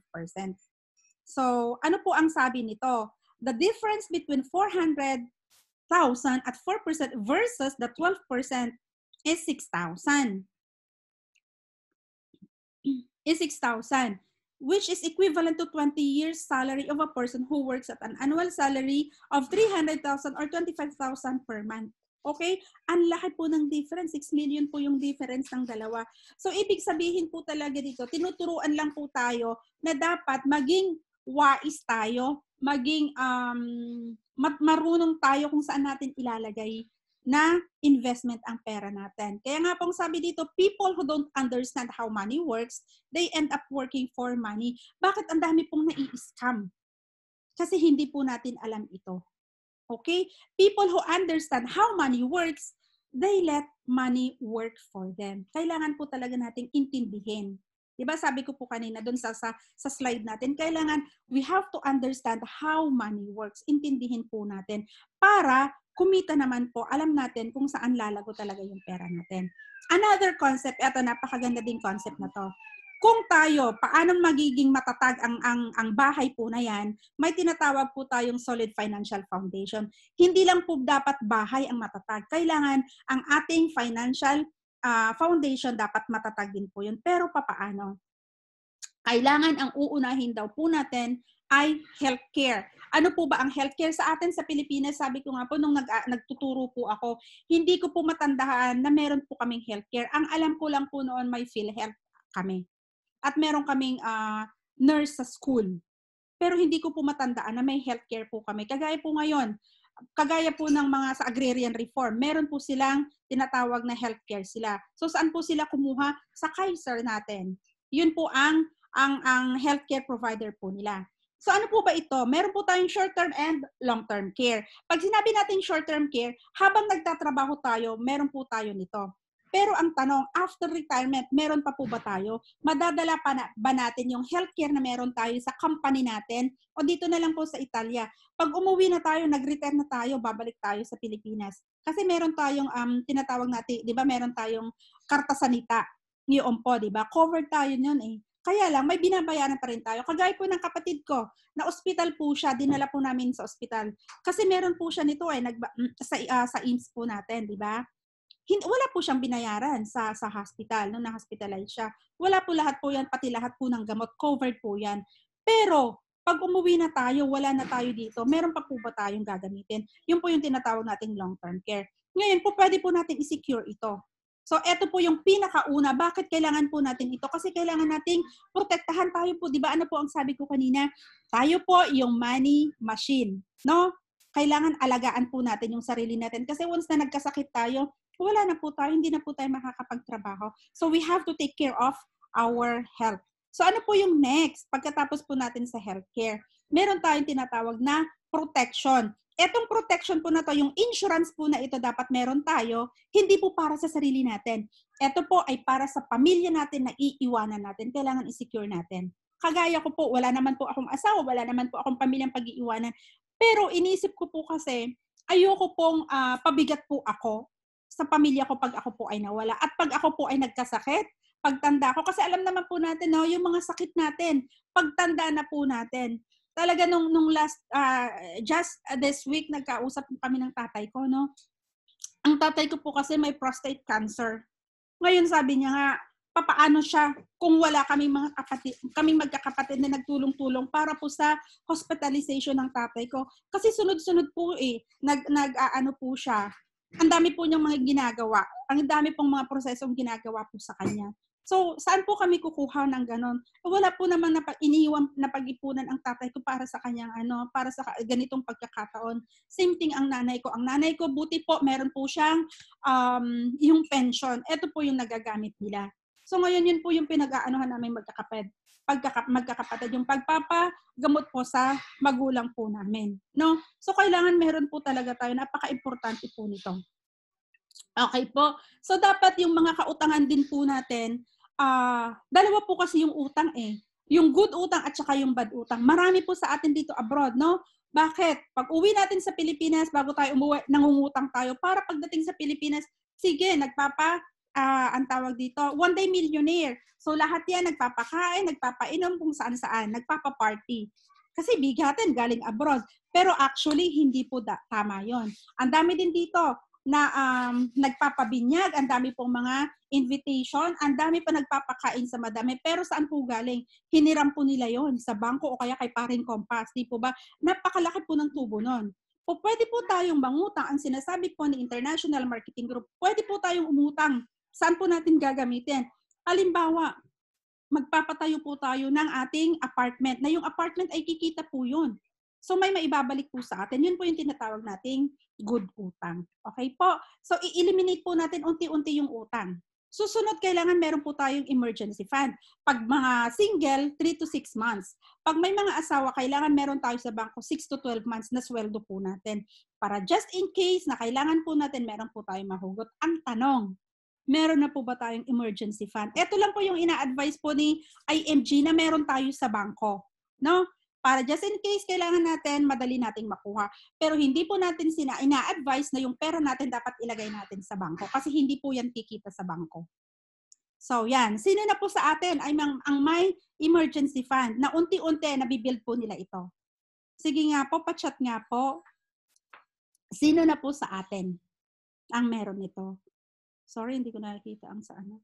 A: So, ano po ang sabi nito? The difference between 400,000 at 4% versus the 12% is 6,000. Is 6,000, which is equivalent to 20 years salary of a person who works at an annual salary of 300,000 or 25,000 per month. Okay? Ang laki po ng difference. 6 million po yung difference ng dalawa. So, ibig sabihin po talaga dito, tinuturuan lang po tayo na dapat maging wais tayo, maging marunong tayo kung saan natin ilalagay na investment ang pera natin. Kaya nga pong sabi dito, people who don't understand how money works, they end up working for money. Bakit ang dami pong nai-scam? Kasi hindi po natin alam ito. Okay? People who understand how money works, they let money work for them. Kailangan po talaga nating intindihin. Diba sabi ko po kanina doon sa slide natin, kailangan we have to understand how money works. Intindihin po natin para kumita naman po, alam natin kung saan lalago talaga yung pera natin. Another concept, eto napakaganda din concept na to. Kung tayo, paano magiging matatag ang bahay po na yan, may tinatawag po tayong solid financial foundation. Hindi lang po dapat bahay ang matatag. Kailangan ang ating financial foundation dapat matatag din po yun. Pero papaano? Kailangan ang uunahin daw po natin ay healthcare. Ano po ba ang healthcare sa atin sa Pilipinas? Sabi ko nga po nung nagtuturo po ako, hindi ko po matandaan na meron po kaming healthcare. Ang alam ko lang po noon may PhilHealth kami. At meron kaming nurse sa school. Pero hindi ko po matandaan na may healthcare po kami. Kagaya po ngayon, kagaya po ng mga sa agrarian reform, meron po silang tinatawag na healthcare sila. So saan po sila kumuha? Sa Kaiser natin. Yun po ang healthcare provider po nila. So ano po ba ito? Meron po tayong short-term and long-term care. Pag sinabi natin short-term care, habang nagtatrabaho tayo, meron po tayo nito. Pero ang tanong, after retirement, meron pa po ba tayo? Madadala pa ba natin yung healthcare na meron tayo sa company natin? O dito na lang po sa Italia. Pag umuwi na tayo, nag-retire na tayo, babalik tayo sa Pilipinas. Kasi meron tayong tinatawag natin, di ba meron tayong karta sanita. Ngayon po, di ba? Covered tayo yun eh. Kaya lang, may binabayaran pa rin tayo. Kagaya po ng kapatid ko, na ospital po siya, dinala po namin sa ospital. Kasi meron po siya nito eh, sa IMSS po natin, di ba? Wala po siyang binayaran sa hospital nung na-hospitalize siya. Wala po lahat po yan, pati lahat po ng gamot, covered po yan. Pero, pag umuwi na tayo, wala na tayo dito, meron pa po ba tayong gagamitin? Yun po yung tinatawag nating long-term care. Ngayon po, pwede po natin i-secure ito. So, eto po yung pinakauna. Bakit kailangan po natin ito? Kasi kailangan nating protektahan tayo po. Di ba ano po ang sabi ko kanina? Tayo po yung money machine. No? Kailangan alagaan po natin yung sarili natin. Kasi once na nagkasakit tayo, wala na po tayo. Hindi na po tayo makakapagtrabaho. So, we have to take care of our health. So, ano po yung next? Pagkatapos po natin sa healthcare, meron tayong tinatawag na protection. Etong protection po na to, yung insurance po na ito dapat meron tayo, hindi po para sa sarili natin. Ito po ay para sa pamilya natin na iiwanan natin. Kailangan i-secure natin. Kagaya ko po, wala naman po akong asawa, wala naman po akong pamilyang pag-iiwanan. Pero inisip ko po kasi, ayoko pong pabigat po ako sa pamilya ko pag ako po ay nawala. At pag ako po ay nagkasakit, pagtanda ko, kasi alam naman po natin, no, yung mga sakit natin, pagtanda na po natin. Talaga nung last, just this week, nagkausap kami ng tatay ko, no? Ang tatay ko po kasi may prostate cancer. Ngayon sabi niya nga, papaano siya kung wala kaming magkakapatid na nagtulong-tulong para po sa hospitalization ng tatay ko. Kasi sunod-sunod po nag-aano po siya. Ang dami po niyang mga ginagawa. Ang dami pong mga prosesong ginagawa po sa kanya. So, saan po kami kukuha ng ganon? Wala po naman iniiwan na pag-ipunan ang tatay ko para sa kanyang para sa ganitong pagkakataon. Same thing ang nanay ko. Ang nanay ko, buti po, meron po siyang yung pension. Ito po yung nagagamit nila. So, ngayon yun po yung pinag-aanohan namin magkakapatid, yung pagpapagamot po sa magulang po namin. No? So, kailangan meron po talaga tayo. Napaka-importante po nito. Okay po. So, dapat yung mga kautangan din po natin, dalawa po kasi yung utang eh. Yung good utang at saka yung bad utang. Marami po sa atin dito abroad, no? Bakit? Pag uwi natin sa Pilipinas, bago tayo umuwi, nangungutang tayo. Para pagdating sa Pilipinas, sige, ang tawag dito, one day millionaire. So, lahat yan, nagpapakain, nagpapainom kung saan-saan, nagpapaparty. Kasi bigatin, galing abroad. Pero actually, hindi po tama yon. Ang dami din dito na nagpapabinyag, ang dami pong mga invitation, ang dami pa nagpapakain sa madami. Pero saan po galing? Hiniram po nila yon sa bangko o kaya kay paring Kompas. Di po ba? Napakalaki po ng tubo nun. O pwede po tayong mangutang. Ang sinasabi po ni International Marketing Group, pwede po tayong umutang. Saan po natin gagamitin? Halimbawa, magpapatayo po tayo ng ating apartment, na yung apartment ay kikita po yun. So may maibabalik po sa atin. Yun po yung tinatawag nating good utang. Okay po? So i-eliminate po natin unti-unti yung utang. Susunod, kailangan meron po tayong emergency fund. Pag mga single, 3 to 6 months. Pag may mga asawa, kailangan meron tayo sa bangko 6 to 12 months na sweldo po natin. Para just in case na kailangan po natin, meron po tayong mahugot. Ang tanong, meron na po ba tayong emergency fund? Ito lang po yung ina-advise po ni IMG na meron tayo sa bangko. No? Para just in case kailangan natin, madali nating makuha. Pero hindi po natin ina-advise na yung pera natin dapat ilagay natin sa bangko kasi hindi po yan kikita sa bangko. So yan, sino na po sa atin ay ang may emergency fund na unti-unti nabibuild po nila ito? Sige nga po, pa-chat nga po. Sino na po sa atin ang meron ito? Sorry, hindi ko nakikita ang sa ano.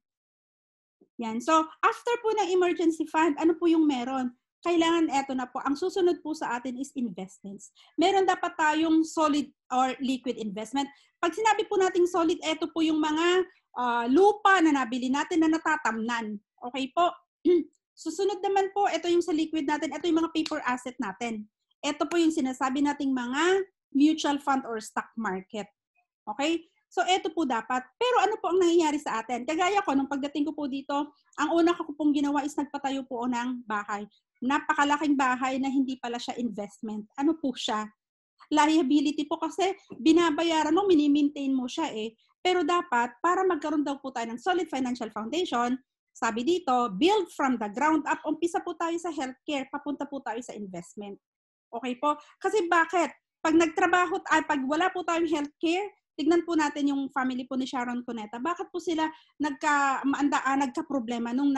A: Yan. So, after po ng emergency fund, ano po yung meron? Kailangan eto na po. Ang susunod po sa atin is investments. Meron dapat tayong solid or liquid investment. Pag sinabi po nating solid, eto po yung mga lupa na nabili natin na natatamnan. Okay po? Susunod naman po, ito yung sa liquid natin. Ito yung mga paper asset natin. Ito po yung sinasabi nating mga mutual fund or stock market. Okay? So, ito po dapat. Pero ano po ang nangyayari sa atin? Kagaya ko, nung pagdating ko po dito, ang una ko pong ginawa is nagpatayo po ng bahay. Napakalaking bahay na hindi pala siya investment. Ano po siya? Liability po kasi binabayaran mo, mini-maintain mo siya eh. Pero dapat, para magkaroon daw po tayo ng solid financial foundation, sabi dito, build from the ground up. Umpisa po tayo sa healthcare, papunta po tayo sa investment. Okay po? Kasi bakit? Pag nagtrabaho, pag wala po tayong healthcare, tignan po natin yung family po ni Sharon Cuneta. Bakit po sila nagka-problema nung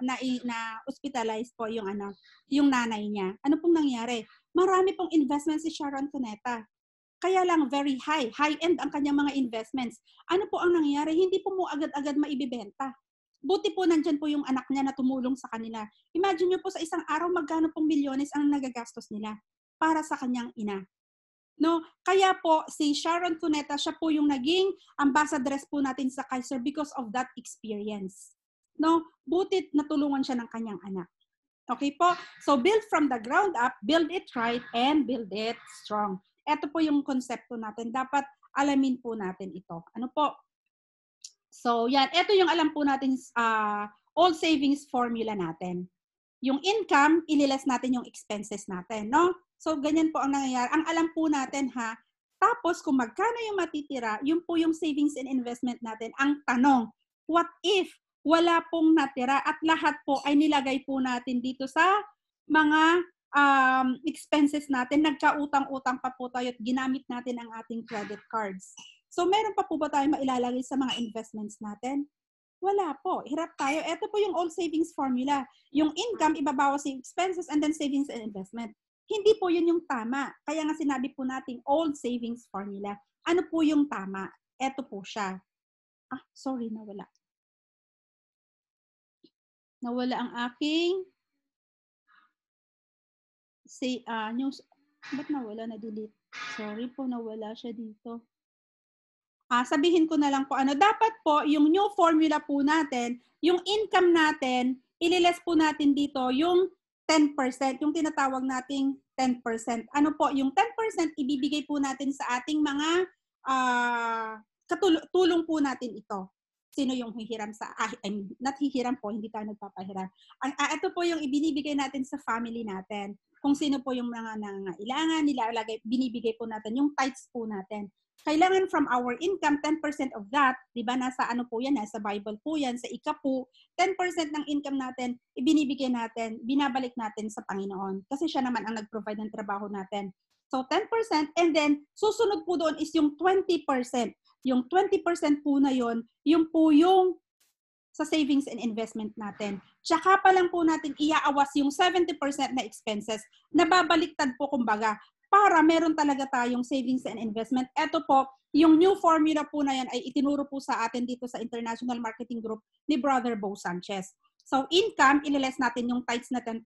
A: na-hospitalize po yung nanay niya? Ano pong nangyari? Marami pong investments si Sharon Cuneta. Kaya lang very high-end ang kanyang mga investments. Ano po ang nangyari? Hindi po mo agad-agad maibibenta. Buti po nandyan po yung anak niya na tumulong sa kanila. Imagine nyo po sa isang araw magkano pong milyones ang nagagastos nila para sa kanyang ina. No, kaya po si Sharon Cuneta, siya po yung naging ambassadress po natin sa Kaiser because of that experience. No, butit natulungan siya ng kanyang anak. Okay po? So build from the ground up, build it right, and build it strong. Ito po yung konsepto natin. Dapat alamin po natin ito. Ano po? So yan, ito yung alam po natin all savings formula natin. Yung income, ililes natin yung expenses natin, no? So, ganyan po ang nangyayari. Ang alam po natin, ha? Tapos, kung magkano yung matitira, yun po yung savings and investment natin. Ang tanong, what if wala pong natira at lahat po ay nilagay po natin dito sa mga expenses natin, nagkautang-utang pa po tayo at ginamit natin ang ating credit cards. So, meron pa po ba tayo mailalagay sa mga investments natin? Wala po. Hirap tayo. Ito po yung all savings formula. Yung income, ibabawas yung expenses and then savings and investment. Hindi po yun yung tama. Kaya nga sinabi po natin all savings formula. Ano po yung tama? Ito po siya. Sorry, nawala. Nawala ang aking news. Ba't nawala? Na-delete. Sorry po, nawala siya dito. Sabihin ko na lang po, dapat po, yung new formula po natin, yung income natin, ililes po natin dito yung 10%, yung tinatawag nating 10%. Ano po, yung 10% ibibigay po natin sa ating mga tulong po natin ito. Sino yung hihiram sa, not hihiram po, hindi tayo nagpapahiram. Ito po yung ibinibigay natin sa family natin. Kung sino po yung mga nangangailangan, binibigay po natin, yung tithes po natin. Kailangan from our income, 10% of that, di ba, nasa ano po yan, nasa Bible po yan, sa ika po, 10% ng income natin, ibinibigay natin, binabalik natin sa Panginoon. Kasi siya naman ang nag-provide ng trabaho natin. So 10% and then susunod po doon is yung 20%. Yung 20% po na yon, yung po yung sa savings and investment natin. Tsaka pa lang po natin iaawas yung 70% na expenses na babaliktad po kumbaga para meron talaga tayong savings and investment. Ito po, yung new formula po na yan ay itinuro po sa atin dito sa International Marketing Group ni Brother Bo Sanchez. So income, ililes natin yung tithes na 10%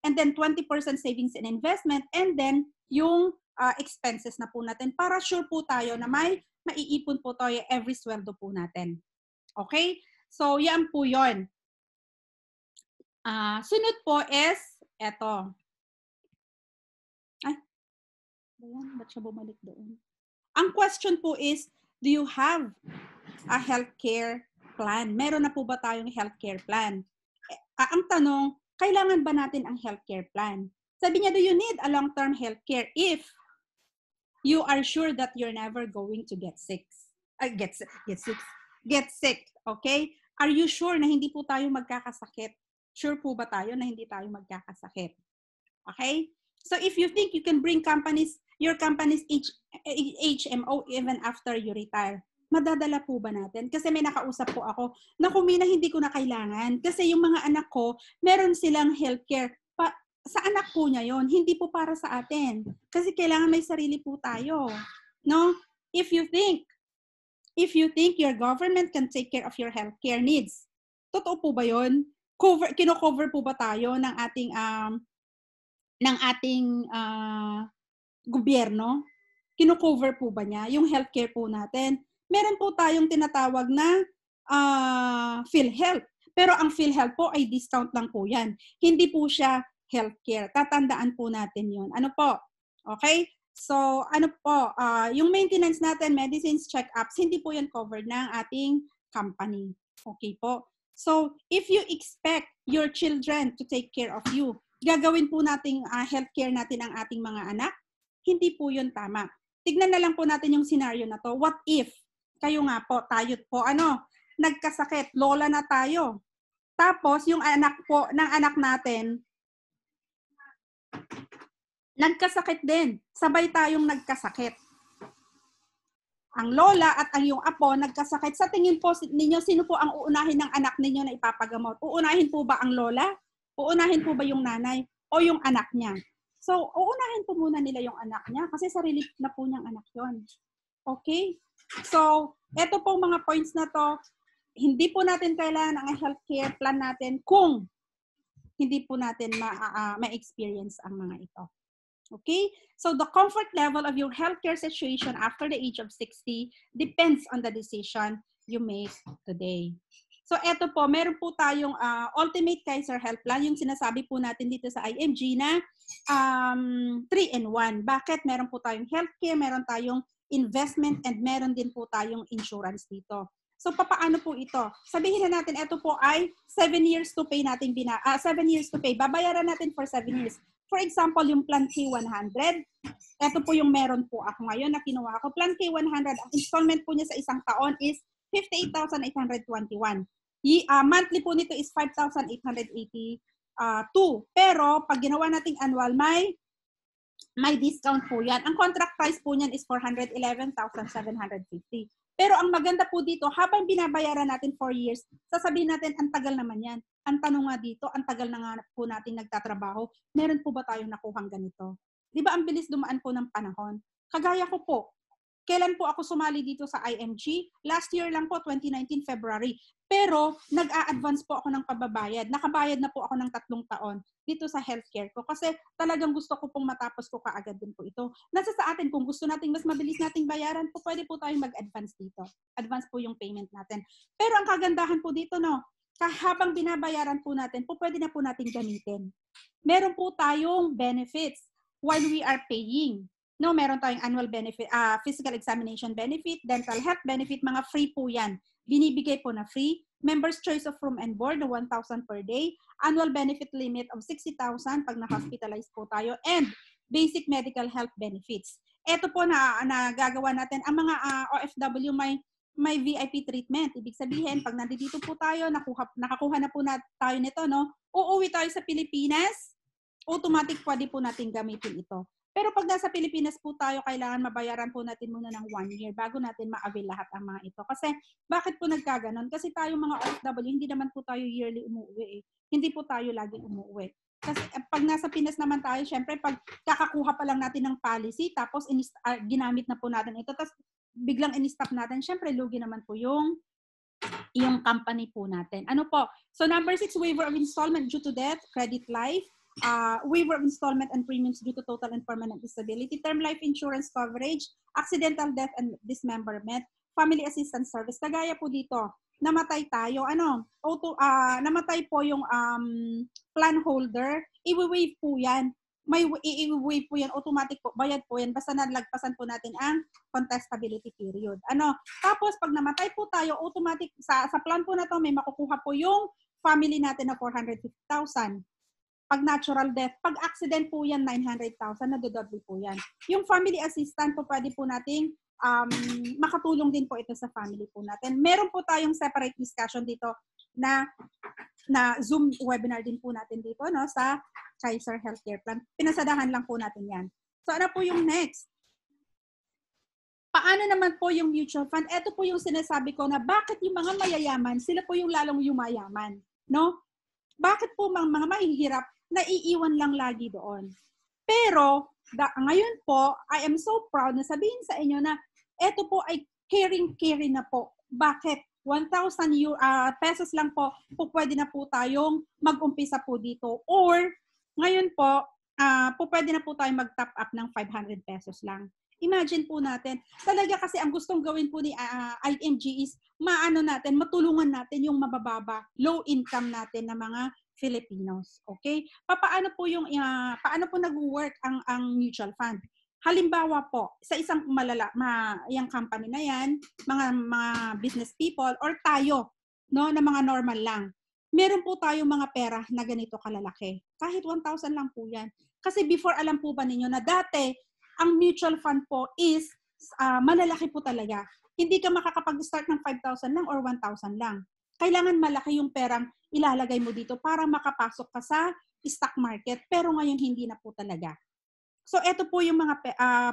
A: and then 20% savings and investment and then yung expenses na po natin para sure po tayo na may maiipon po tayo every sweldo po natin. Okay? So yan po yun. Sunod po is eto. Ba't siya bumalik doon? Ang question po is, do you have a healthcare plan? Meron na po ba tayong healthcare plan? Ang tanong, kailangan ba natin ang healthcare plan? Sabi niya, do you need a long-term healthcare if you are sure that you're never going to get sick? Get sick, okay? Are you sure na hindi po tayo magkakasakit? Sure po ba tayo na hindi tayo magkakasakit? Okay? So if you think you can bring your company's HMO even after you retire, madadala po ba natin? Kasi may nakausap po ako na kumina hindi ko na kailangan. Kasi yung mga anak ko, meron silang healthcare. Sa anak po niya yon, hindi po para sa atin. Kasi kailangan may sarili po tayo. No? If you think your government can take care of your healthcare needs, totoo po ba yon? Kino-cover po ba tayo ng ating gobyerno? Kino-cover po ba niya yung healthcare po natin? Meron po tayong tinatawag na PhilHealth. Pero ang PhilHealth po ay discount lang po yan. Hindi po siya healthcare. Tatandaan po natin yun. Ano po? Okay? So, ano po? Yung maintenance natin, medicines, check-ups, hindi po yan covered ng ating company. Okay po? So, if you expect your children to take care of you, gagawin po nating healthcare natin ang ating mga anak, hindi po yun tama. Tignan na lang po natin yung scenario na to. What if, kayo nga po, tayo po, nagkasakit, lola na tayo. Tapos, yung anak po, ng anak natin, nagkasakit din. Sabay tayong nagkasakit. Ang lola at ang yung apo nagkasakit. Sa tingin po ninyo, sino po ang uunahin ng anak ninyo na ipapagamot? Uunahin po ba ang lola? Uunahin po ba yung nanay? O yung anak niya? So, uunahin po muna nila yung anak niya kasi sarili na po niyang anak yon. Okay? So, eto pong mga points na to, hindi po natin kailangan ang healthcare plan natin kung hindi po natin ma-experience ang mga ito. Okay? So the comfort level of your healthcare situation after the age of 60 depends on the decision you make today. So eto po, meron po tayong Ultimate Kaiser Health Plan, yung sinasabi po natin dito sa IMG na 3-in-1. Bakit? Meron po tayong healthcare, meron tayong investment, and meron din po tayong insurance dito. So papaano po ito? Sabihin na natin, ito po ay 7 years to pay natin 7 years to pay. Babayaran natin for 7 years. For example, yung Plan K100, ito po yung meron po ako ngayon na kinuha ko. Plan K100, ang installment po niya sa isang taon is 58,821. Monthly po nito is 5,882. Pero pag ginawa nating annual, may discount po yan. Ang contract price po niyan is 411,750. Pero ang maganda po dito, habang binabayaran natin 4 years, sasabihin natin, ang tagal naman yan. Ang tanong nga dito, ang tagal na nga po natin nagtatrabaho, meron po ba tayong nakuhang ganito? Di ba ang bilis dumaan po ng panahon? Kagaya ko po, kailan po ako sumali dito sa IMG? Last year lang po, 2019 February. Pero nag-a-advance po ako ng pababayad. Nakabayad na po ako ng 3 taon dito sa healthcare ko kasi talagang gusto ko pong matapos ko kaagad din po ito. Nasa sa atin, kung gusto nating mas mabilis nating bayaran po, pwede po tayong mag-advance dito. Advance po yung payment natin. Pero ang kagandahan po dito, no, habang binabayaran po natin, po pwede na po nating gamitin. Meron po tayong benefits while we are paying. No, meron tayong annual benefit, physical examination benefit, dental health benefit, mga free po yan. Binibigay po na free. Members' choice of room and board na 1,000 per day. Annual benefit limit of 60,000 pag na-hospitalize po tayo. And basic medical health benefits. Ito po na gagawa natin. Ang mga OFW may VIP treatment. Ibig sabihin, pag nandito po tayo, nakakuha na po tayo nito, no? Uuwi tayo sa Pilipinas, automatic pwede po natin gamitin ito. Pero pag nasa Pilipinas po tayo, kailangan mabayaran po natin muna ng 1 year bago natin ma-avail lahat ang mga ito. Kasi bakit po nagkaganon? Kasi tayo mga OFW, hindi naman po tayo yearly umuwi eh. Hindi po tayo laging umuwi. Kasi pag nasa Pinas naman tayo, syempre pag kakakuha pa lang natin ng policy, tapos ginamit na po natin ito, tapos biglang in-stop natin, syempre lugi naman po yung company po natin. Ano po? So number 6, waiver of installment due to death, credit life, waiver of installment and premiums due to total and permanent disability, term life insurance coverage, accidental death and dismemberment, family assistance service. Kagaya po dito, namatay tayo, namatay po yung plan holder, i-waive po yan. May i-waive po yan, automatic po, bayad po yan, basta nalagpasan po natin ang contestability period. Tapos pag namatay po tayo, automatic, sa plan po na to, may makukuha po yung family natin na 450,000. Pag natural death, pag accident po yan, 900,000, nadodoble po yan. Yung family assistant po, pwede po nating makatulong din po ito sa family po natin. Meron po tayong separate discussion dito na Zoom webinar din po natin dito, no, sa Kaiser Healthcare Plan. Pinasadahan lang po natin yan. So ano po yung next? Paano naman po yung mutual fund? Ito po yung sinasabi ko na bakit yung mga mayayaman, sila po yung lalong yumayaman, no? Bakit po mga mahihirap naiiwan lang lagi doon? Pero ngayon po, I am so proud na sabihin sa inyo na ito po ay caring na po. Bakit? 1,000 pesos lang po pwede na po tayong mag-umpisa po dito. Or ngayon po, pwede na po tayong mag-top up ng 500 pesos lang. Imagine po natin, talaga kasi ang gustong gawin po ni IMG is matulungan natin yung mabababa, low income natin na mga Filipinos. Okay? Paano po nag-work ang mutual fund? Halimbawa po, sa isang yung company na yan, mga business people or tayo, no, na mga normal lang. Meron po tayong mga pera na ganito kalalaki. Kahit 1,000 lang po yan. Kasi before, alam po ba ninyo na dati, ang mutual fund po is malalaki po talaga. Hindi ka makakapag-start ng 5,000 lang or 1,000 lang. Kailangan malaki yung perang ilalagay mo dito para makapasok ka sa stock market. Pero ngayon hindi na po talaga. So ito po yung mga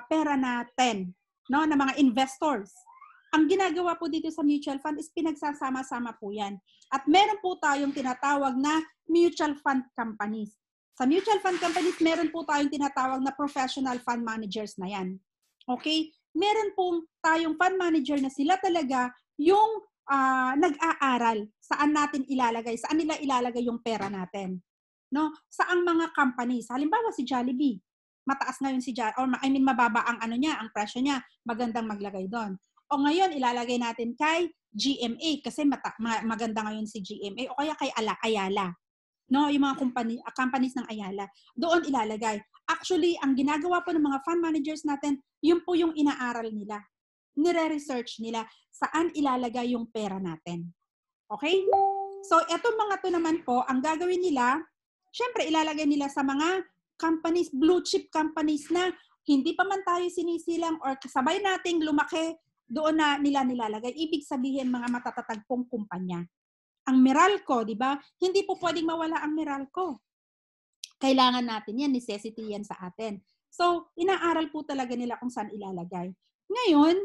A: pera natin, no, na mga investors. Ang ginagawa po dito sa mutual fund is pinagsasama-sama po yan. At meron po tayong tinatawag na mutual fund companies. Sa mutual fund companies, meron po tayong tinatawag na professional fund managers na yan. Okay? Meron po tayong fund manager na sila talaga yung nag-aaral saan nila ilalagay yung pera natin. No? Saang mga companies, halimbawa si Jollibee. mataas ngayon si Jollibee, or I mean mababa ang ano niya, ang presyo niya, magandang maglagay doon. O ngayon, ilalagay natin kay GMA kasi maganda ngayon si GMA, o kaya kay Ayala. No, yung mga companies ng Ayala. Doon ilalagay. Actually, ang ginagawa po ng mga fund managers natin, yun po yung inaaral nila. Nire-research nila saan ilalagay yung pera natin. Okay? So, etong mga to naman po, ang gagawin nila, syempre ilalagay nila sa mga companies, blue chip companies na hindi pa man tayo sinisilang or kasabay nating lumaki, doon na nila nilalagay. Ibig sabihin, mga matatatag pong kumpanya. Ang Meralco, di ba? Hindi po pwedeng mawala ang Meralco. Kailangan natin yan, necessity yan sa atin. So, inaaral po talaga nila kung saan ilalagay. Ngayon,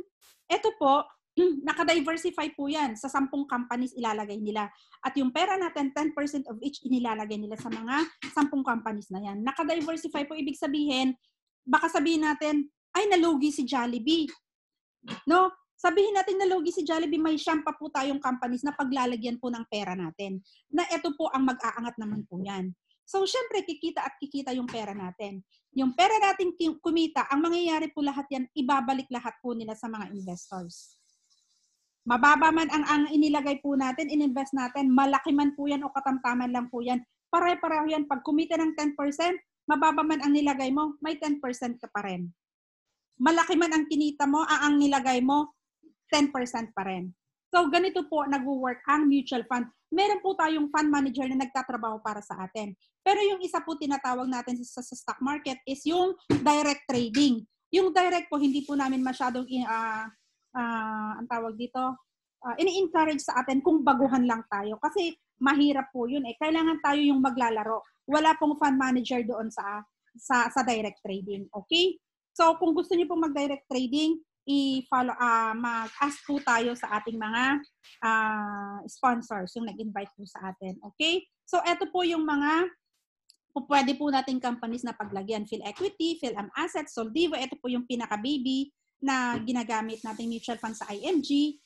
A: ito po, naka-diversify po yan. Sa 10 companies ilalagay nila. At yung pera natin, 10% of each inilalagay nila sa mga 10 companies na yan. Naka-diversify po, ibig sabihin, baka sabihin natin, ay nalugi si Jollibee. No? Sabihin natin na lugi si Jollibee, may siyam pa po tayong companies na paglalagyan po ng pera natin. Na ito po ang mag-aangat naman po yan. So, syempre, kikita at kikita yung pera natin. Yung pera natin kumita, ang mangyayari po lahat yan, ibabalik lahat po nila sa mga investors. Mababa man ang inilagay po natin, ininvest natin, malaki man po yan o katamtaman lang po yan. Pare-pareho yan. Pag kumita ng 10%, mababa man ang nilagay mo, may 10% ka pa rin. Malaki man ang kinita mo, ang nilagay mo, 10% pa rin. So, ganito po nag-work ang mutual fund. Meron po tayong fund manager na nagtatrabaho para sa atin. Pero yung isa po tinatawag natin sa stock market is yung direct trading. Yung direct po, hindi po namin masyadong ang tawag dito, ini-encourage sa atin kung baguhan lang tayo. Kasi mahirap po yun eh. Kailangan tayo yung maglalaro. Wala pong fund manager doon sa direct trading. Okay? So, kung gusto niyo pong mag-direct trading, i-follow, mag-ask po tayo sa ating mga sponsors, yung nag-invite po sa atin. Okay? So, ito po yung mga pwede po nating companies na paglagyan. PhilEquity, PhilAm Assets, Soldivo, ito po yung pinaka-baby na ginagamit nating mutual fund sa IMG,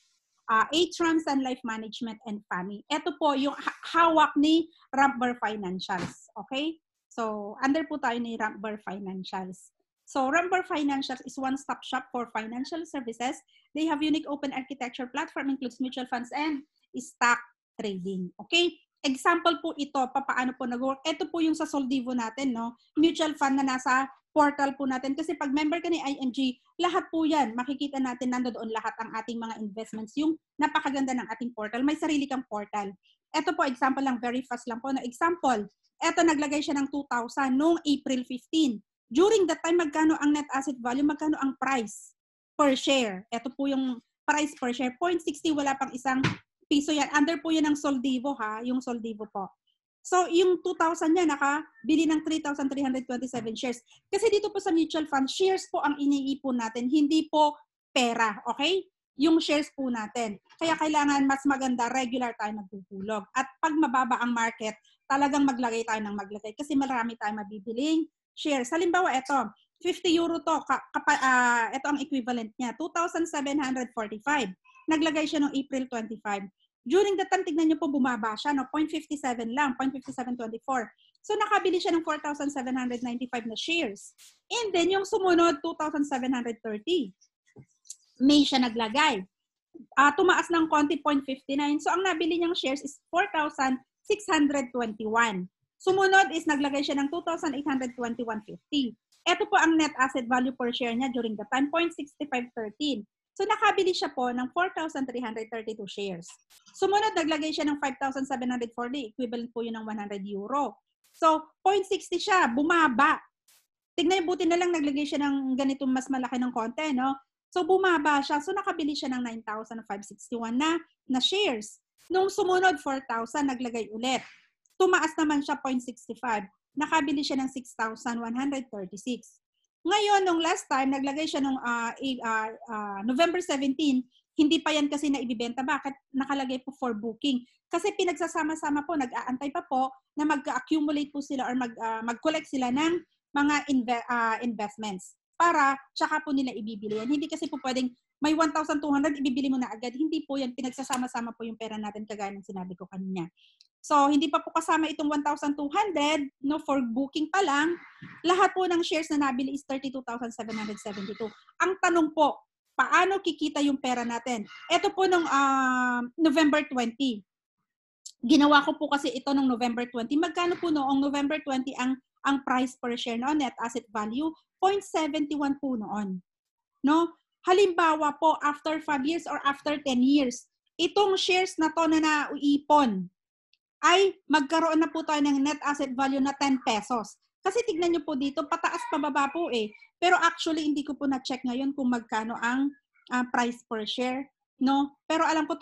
A: Atrium, Sun Life Management, and FAMI. Ito po yung hawak ni Rampbar Financials. Okay? So, under po tayo ni Rampbar Financials. So, Rampbar Financials is one-stop shop for financial services. They have unique open architecture platform, includes mutual funds and stock trading. Okay? Example po ito, paano po nag-work. Ito po yung sa Soldivo natin, no? Mutual fund na nasa portal po natin. Kasi pag member ka ni IMG, lahat po yan, makikita natin nandoon lahat ang ating mga investments. Yung napakaganda ng ating portal. May sarili kang portal. Ito po, example lang, very fast lang po. No? Example, ito naglagay siya ng 2,000 noong April 15. During that time, magkano ang net asset value, magkano ang price per share. Ito po yung price per share. 0.60, wala pang isang piso yan. Under po yan ng Soldivo ha, yung Soldivo po. So, yung 2,000 niya, nakabili ng 3,327 shares. Kasi dito po sa mutual fund, shares po ang iniipon natin, hindi po pera, okay? Yung shares po natin. Kaya kailangan mas maganda, regular tayo nagpupulog. At pag mababa ang market, talagang maglagay tayo ng maglagay kasi marami tayong mabibiling shares. Halimbawa, ito, 50 euro to, ito ang equivalent niya, 2,745. Naglagay siya noong April 25. During the time, tignan niyo po, bumaba siya, no? 0.57 lang, 0.5724. So, nakabili siya ng 4,795 na shares. And then, yung sumunod, 2,730. May siya naglagay. Tumaas ng konti, 0.59. So, ang nabili niyang shares is 4,621. Sumunod is naglagay siya ng 2,821.50. Ito po ang net asset value per share niya during the time, 0.6513. So, nakabili siya po ng 4,332 shares. Sumunod, naglagay siya ng 5,740, equivalent po yun ng 100 euro. So, 0.60 siya, bumaba. Tignan, buti na lang naglagay siya ng ganito mas malaki ng konti, no? So, bumaba siya. So, nakabili siya ng 9,561 na shares. Nung sumunod, 4,000, naglagay ulit. Tumaas naman siya 0.65. Nakabili siya ng 6,136. Ngayon, nung last time, naglagay siya nung November 17, hindi pa yan kasi na ibibenta. Bakit? Nakalagay po for booking. Kasi pinagsasama-sama po, nag-aantay pa po na mag-accumulate po sila or mag-collect sila ng mga investments para tsaka po nila ibibili yan. Hindi kasi po pwedeng may 1,200, ibibili mo na agad. Hindi po yan. Pinagsasama-sama po yung pera natin kagaya ng sinabi ko kanina. So, hindi pa po kasama itong 1,200, no, for booking pa lang. Lahat po ng shares na nabili is 32,772. Ang tanong po, paano kikita yung pera natin? Ito po nung November 20. Ginawa ko po kasi ito nung November 20. Magkano po noong November 20 ang price per share noon, net asset value? 0.71 po noon. No? Halimbawa po, after 5 years or after 10 years, itong shares na to na nauipon, ay magkaroon na po tayo ng net asset value na 10 pesos. Kasi tignan nyo po dito, pataas pababa po eh. Pero actually, hindi ko po na-check ngayon kung magkano ang price per share. No? Pero alam ko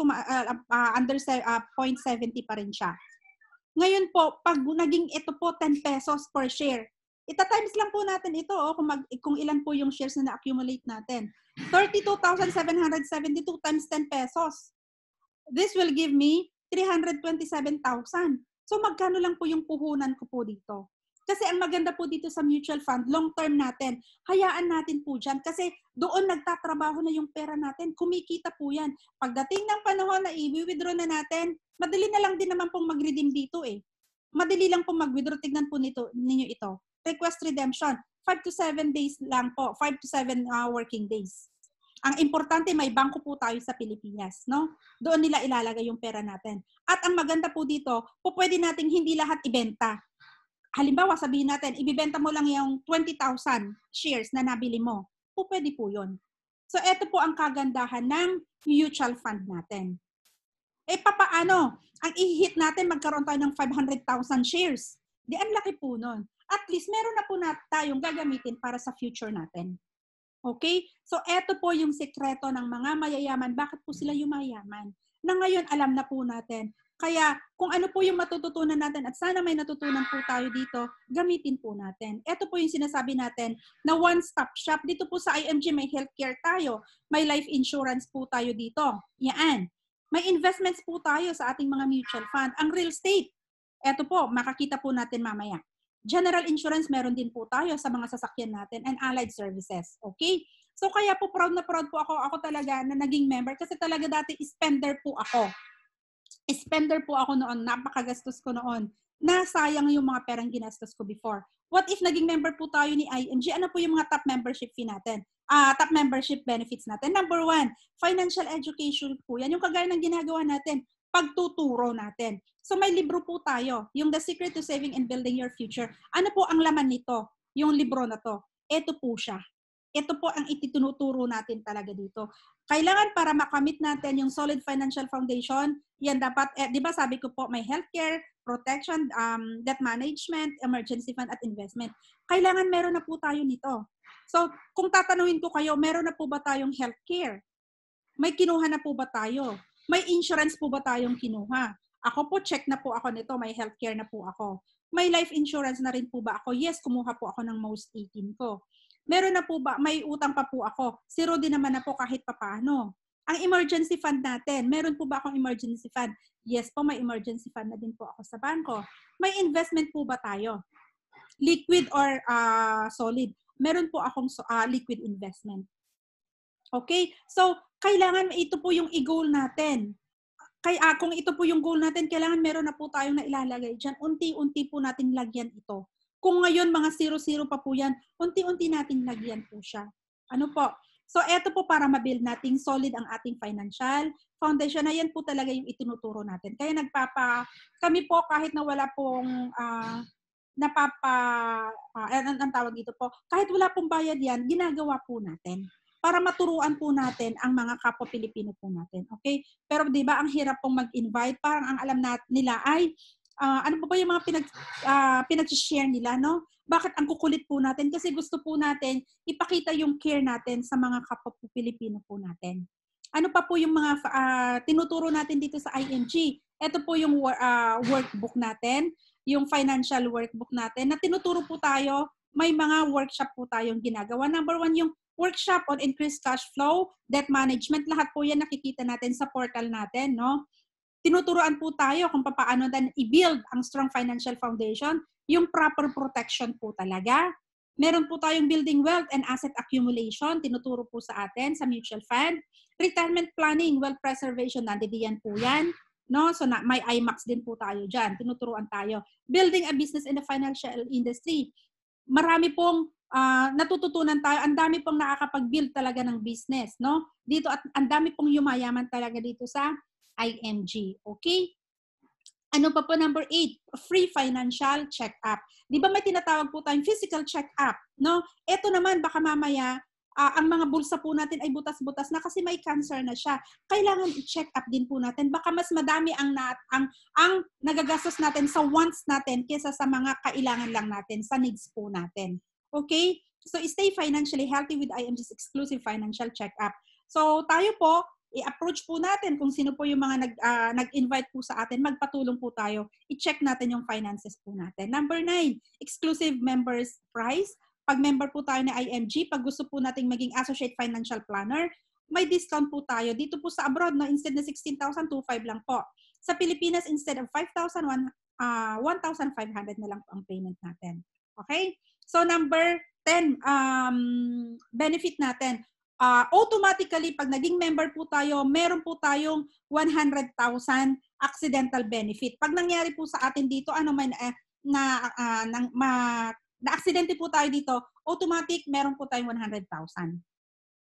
A: under 0.70 pa rin siya. Ngayon po, pag naging ito po 10 pesos per share, ita-times lang po natin ito kung ilan po yung shares na na-accumulate natin. 32,772 times 10 pesos. This will give me 327,000. So magkano lang po yung puhunan ko po dito? Kasi ang maganda po dito sa mutual fund, long term natin, hayaan natin po dyan. Kasi doon nagtatrabaho na yung pera natin, kumikita po yan. Pagdating ng panahon na i-withdraw na natin, madali na lang din naman pong mag-redeem dito eh. Madali lang pong mag-withdraw. Tignan po ninyo ito. Request redemption, 5 to 7 days lang po, 5 to 7 working days. Ang importante, may bangko po tayo sa Pilipinas, no? Doon nila ilalagay yung pera natin. At ang maganda po dito, pwede nating hindi lahat ibenta. Halimbawa, sabihin natin, ibibenta mo lang yung 20,000 shares na nabili mo. Pwede po yun. So, ito po ang kagandahan ng mutual fund natin. Papaano? Ang i-hit natin, magkaroon tayo ng 500,000 shares. Di, ang laki po nun. At least, meron na po tayong gagamitin para sa future natin. Okay? So, eto po yung sekreto ng mga mayayaman. Bakit po sila yung mayayaman? Na ngayon, alam na po natin. Kaya, kung ano po yung matututunan natin at sana may natutunan po tayo dito, gamitin po natin. Eto po yung sinasabi natin na one-stop shop. Dito po sa IMG, may healthcare tayo. May life insurance po tayo dito. Yan. May investments po tayo sa ating mga mutual fund. Ang real estate, eto po, makakita po natin mamaya. General insurance, meron din po tayo sa mga sasakyan natin and allied services. Okay? So, kaya po proud na proud po ako. Ako talaga na naging member kasi talaga dati spender po ako. Spender po ako noon. Napakagastos ko noon. Nasayang yung mga perang ginastos ko before. What if naging member po tayo ni IMG? Ano po yung mga top membership fee natin? Top membership benefits natin. Number 1, financial education po. Yan yung kagaya ng ginagawa natin. Pagtuturo natin. So may libro po tayo, yung The Secret to Saving and Building Your Future. Ano po ang laman nito? Yung libro na to. Ito po siya. Ito po ang ititunuturo natin talaga dito. Kailangan para makamit natin yung solid financial foundation, yan dapat, di ba sabi ko po, may healthcare, protection, debt management, emergency fund at investment. Kailangan meron na po tayo nito. So kung tatanungin ko kayo, meron na po ba tayong healthcare? May kinuha na po ba tayo? May insurance po ba tayong kinuha? Ako po, check na po ako nito. May healthcare na po ako. May life insurance na rin po ba ako? Yes, kumuha po ako ng most 18 ko. Meron na po ba? May utang pa po ako. Zero din naman na po kahit papaano. Ang emergency fund natin, meron po ba akong emergency fund? Yes po, may emergency fund na din po ako sa bangko. May investment po ba tayo? Liquid or solid? Meron po akong liquid investment. Okay? So, kailangan ito po yung i-goal natin. Kaya kung ito po yung goal natin, kailangan meron na po tayong nailalagay dyan. Unti-unti po natin lagyan ito. Kung ngayon mga 0-0 pa po yan, unti-unti natin lagyan po siya. Ano po? So, eto po para ma-build nating solid ang ating financial foundation na yan po talaga yung itinuturo natin. Kaya kami po kahit na wala pong ang tawag dito po, kahit wala pong bayad yan, ginagawa po natin para maturuan po natin ang mga kapwa Pilipino po natin. Okay? Pero 'di ba ang hirap pong mag-invite, parang ang alam nila ay ano po ba yung mga pinag-share nila, no? Bakit ang kukulit po natin? Kasi gusto po natin ipakita yung care natin sa mga kapwa Pilipino po natin. Ano pa po yung mga tinuturo natin dito sa IMG? Ito po yung workbook natin, yung financial workbook natin na tinuturo po tayo. May mga workshop po tayong ginagawa. Number 1, yung workshop on increased cash flow, debt management, lahat po yan nakikita natin sa portal natin, no? Tinuturuan po tayo kung paano din i-build ang strong financial foundation, yung proper protection po talaga. Meron po tayong building wealth and asset accumulation, tinuturo po sa atin sa mutual fund. Retirement planning, wealth preservation, nandiyan po yan. no? So may IMAX din po tayo diyan. Tinuturuan tayo. Building a business in the financial industry. Marami pong natututunan tayo. Ang dami pong nakakapag-build talaga ng business, no? Dito at ang dami pong yumayaman talaga dito sa IMG. Okay? Ano pa po number 8? Free financial check-up. Di ba may tinatawag po tayong physical check-up, no? Ito naman baka mamaya ang mga bulsa po natin ay butas-butas na kasi may cancer na siya. Kailangan i-check up din po natin. Baka mas madami ang nagagastos natin sa wants natin kaysa sa mga kailangan lang natin, sa needs po natin. Okay? So, stay financially healthy with IMG's exclusive financial check-up. So, tayo po, i-approach po natin kung sino po yung mga nag-invite po sa atin, magpatulong po tayo, i-check natin yung finances po natin. Number 9, exclusive members price. Pag member po tayo ng IMG, pag gusto po nating maging associate financial planner, may discount po tayo. Dito po sa abroad, no, instead na 16,000, 2,500 lang po. Sa Pilipinas, instead of 5,000, 1,500 na lang po ang payment natin. Okay? So number 10, benefit natin. Automatically, pag naging member po tayo, meron po tayong 100,000 accidental benefit. Pag nangyari po sa atin dito, ano man na-aksidente po tayo dito, automatic, meron po tayong 100,000.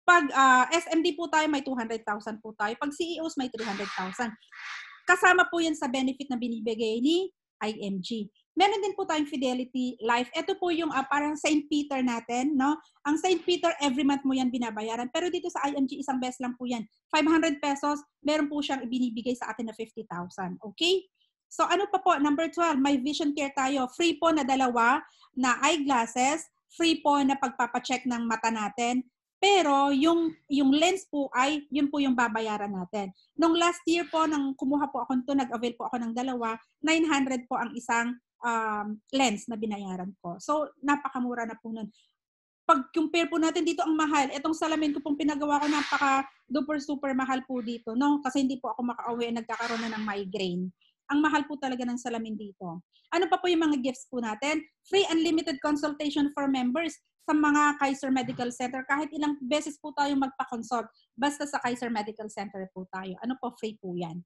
A: Pag SMD po tayo, may 200,000 po tayo. Pag CEOs, may 300,000. Kasama po yan sa benefit na binibigay ni IMG. Meron din po tayong Fidelity Life. Ito po yung parang St. Peter natin, no? Ang St. Peter, every month mo yan binabayaran. Pero dito sa IMG, isang beses lang po yan. 500 pesos, meron po siyang ibinibigay sa atin na 50,000. Okay? So ano pa po? Number 12, may vision care tayo. Free po na 2 na eyeglasses. Free po na pagpapacheck ng mata natin. Pero yung lens po ay, yun po yung babayaran natin. Nung last year po, nang kumuha po ako nito, nag-avail po ako ng 2, 900 po ang isang lens na binayaran ko. So, napakamura na po nun. Pag compare po natin dito ang mahal, itong salamin ko pong pinagawa ko, super mahal po dito, no? Kasi hindi po ako makauwi, nagkakaroon na ng migraine. Ang mahal po talaga ng salamin dito. Ano pa po yung mga gifts po natin? Free unlimited consultation for members sa mga Kaiser Medical Center. Kahit ilang beses po tayo magpa-consult, basta sa Kaiser Medical Center po tayo. Ano po, free po yan.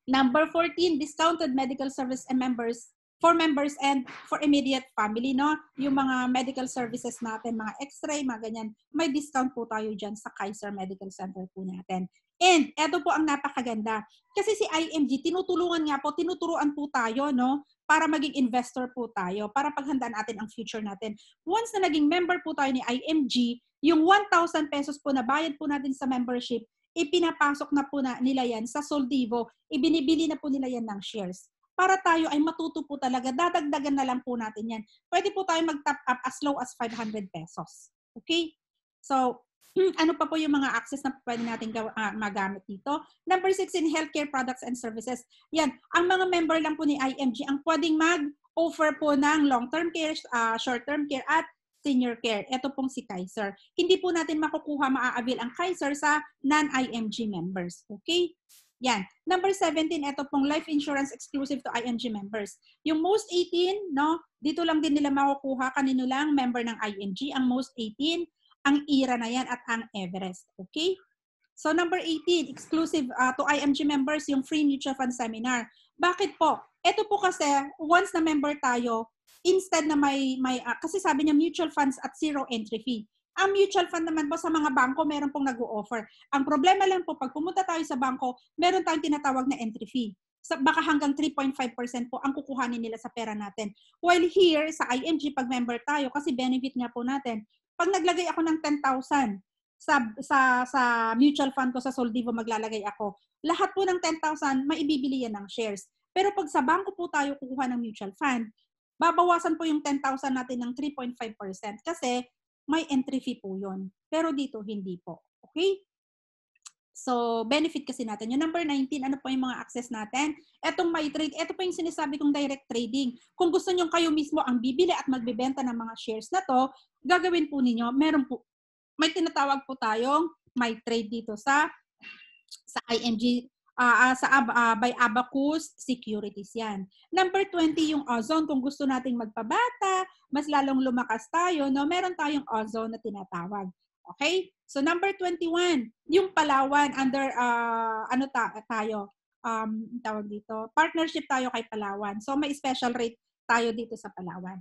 A: Number 14, discounted medical service and members for members and for immediate family, no? Yung mga medical services natin, mga x-ray, mga ganyan, may discount po tayo dyan sa Kaiser Medical Center po natin. And eto po ang napakaganda. Kasi si IMG, tinuturuan po tayo, no? Para maging investor po tayo, para paghandaan natin ang future natin. Once na naging member po tayo ni IMG, yung 1,000 pesos po na bayad po natin sa membership, ipinapasok na po nila yan sa Soldivo, ibinibili na po nila yan ng shares. Para tayo ay matuto po talaga, dadagdagan na lang po natin yan. Pwede po tayo mag-top up as low as 500 pesos. Okay? So, ano pa po yung mga access na pwede natin magamit dito? Number 16, healthcare products and services. Yan, ang mga member lang po ni IMG ang pwedeng mag-offer po ng long-term care, short-term care, at senior care. Ito pong si Kaiser. Hindi po natin maa-avail ang Kaiser sa non-IMG members. Okay? Yan. Number 17, ito pong life insurance exclusive to IMG members. Yung most 18, no, dito lang din nila makukuha, kanino lang, member ng IMG, ang most 18, ang IRA na yan at ang Everest. Okay? So number 18, exclusive to IMG members, yung free mutual fund seminar. Bakit po? Ito po kasi, once na member tayo, instead na kasi sabi niya mutual funds at zero entry fee. Ang mutual fund naman po sa mga bangko, meron pong nag-o-offer. Ang problema lang po, pag pumunta tayo sa bangko, meron tayong tinatawag na entry fee. Baka hanggang 3.5% po ang kukuhanin nila sa pera natin. While here, sa IMG, pag member tayo, kasi benefit nga po natin, pag naglagay ako ng 10,000 sa mutual fund ko sa Soldivo, maglalagay ako, lahat po ng 10,000, maibibili yan ng shares. Pero pag sa bangko po tayo kukuha ng mutual fund, babawasan po yung 10,000 natin ng 3.5% kasi may entry fee po yun. Pero dito, hindi po. Okay? So, benefit kasi natin. Yung number 19, ano po yung mga access natin? Etong MyTrade, ito po yung sinasabi kong direct trading. Kung gusto nyo kayo mismo ang bibili at magbibenta ng mga shares na to, gagawin po ninyo, may tinatawag po tayong MyTrade dito sa IMG, by Abacus Securities yan. Number 20, yung Ozone. Kung gusto nating magpabata, mas lalong lumakas tayo, no? Meron tayong Ozone na tinatawag. Okay? So number 21, yung Palawan under tayo? tawag dito, partnership tayo kay Palawan. So may special rate tayo dito sa Palawan.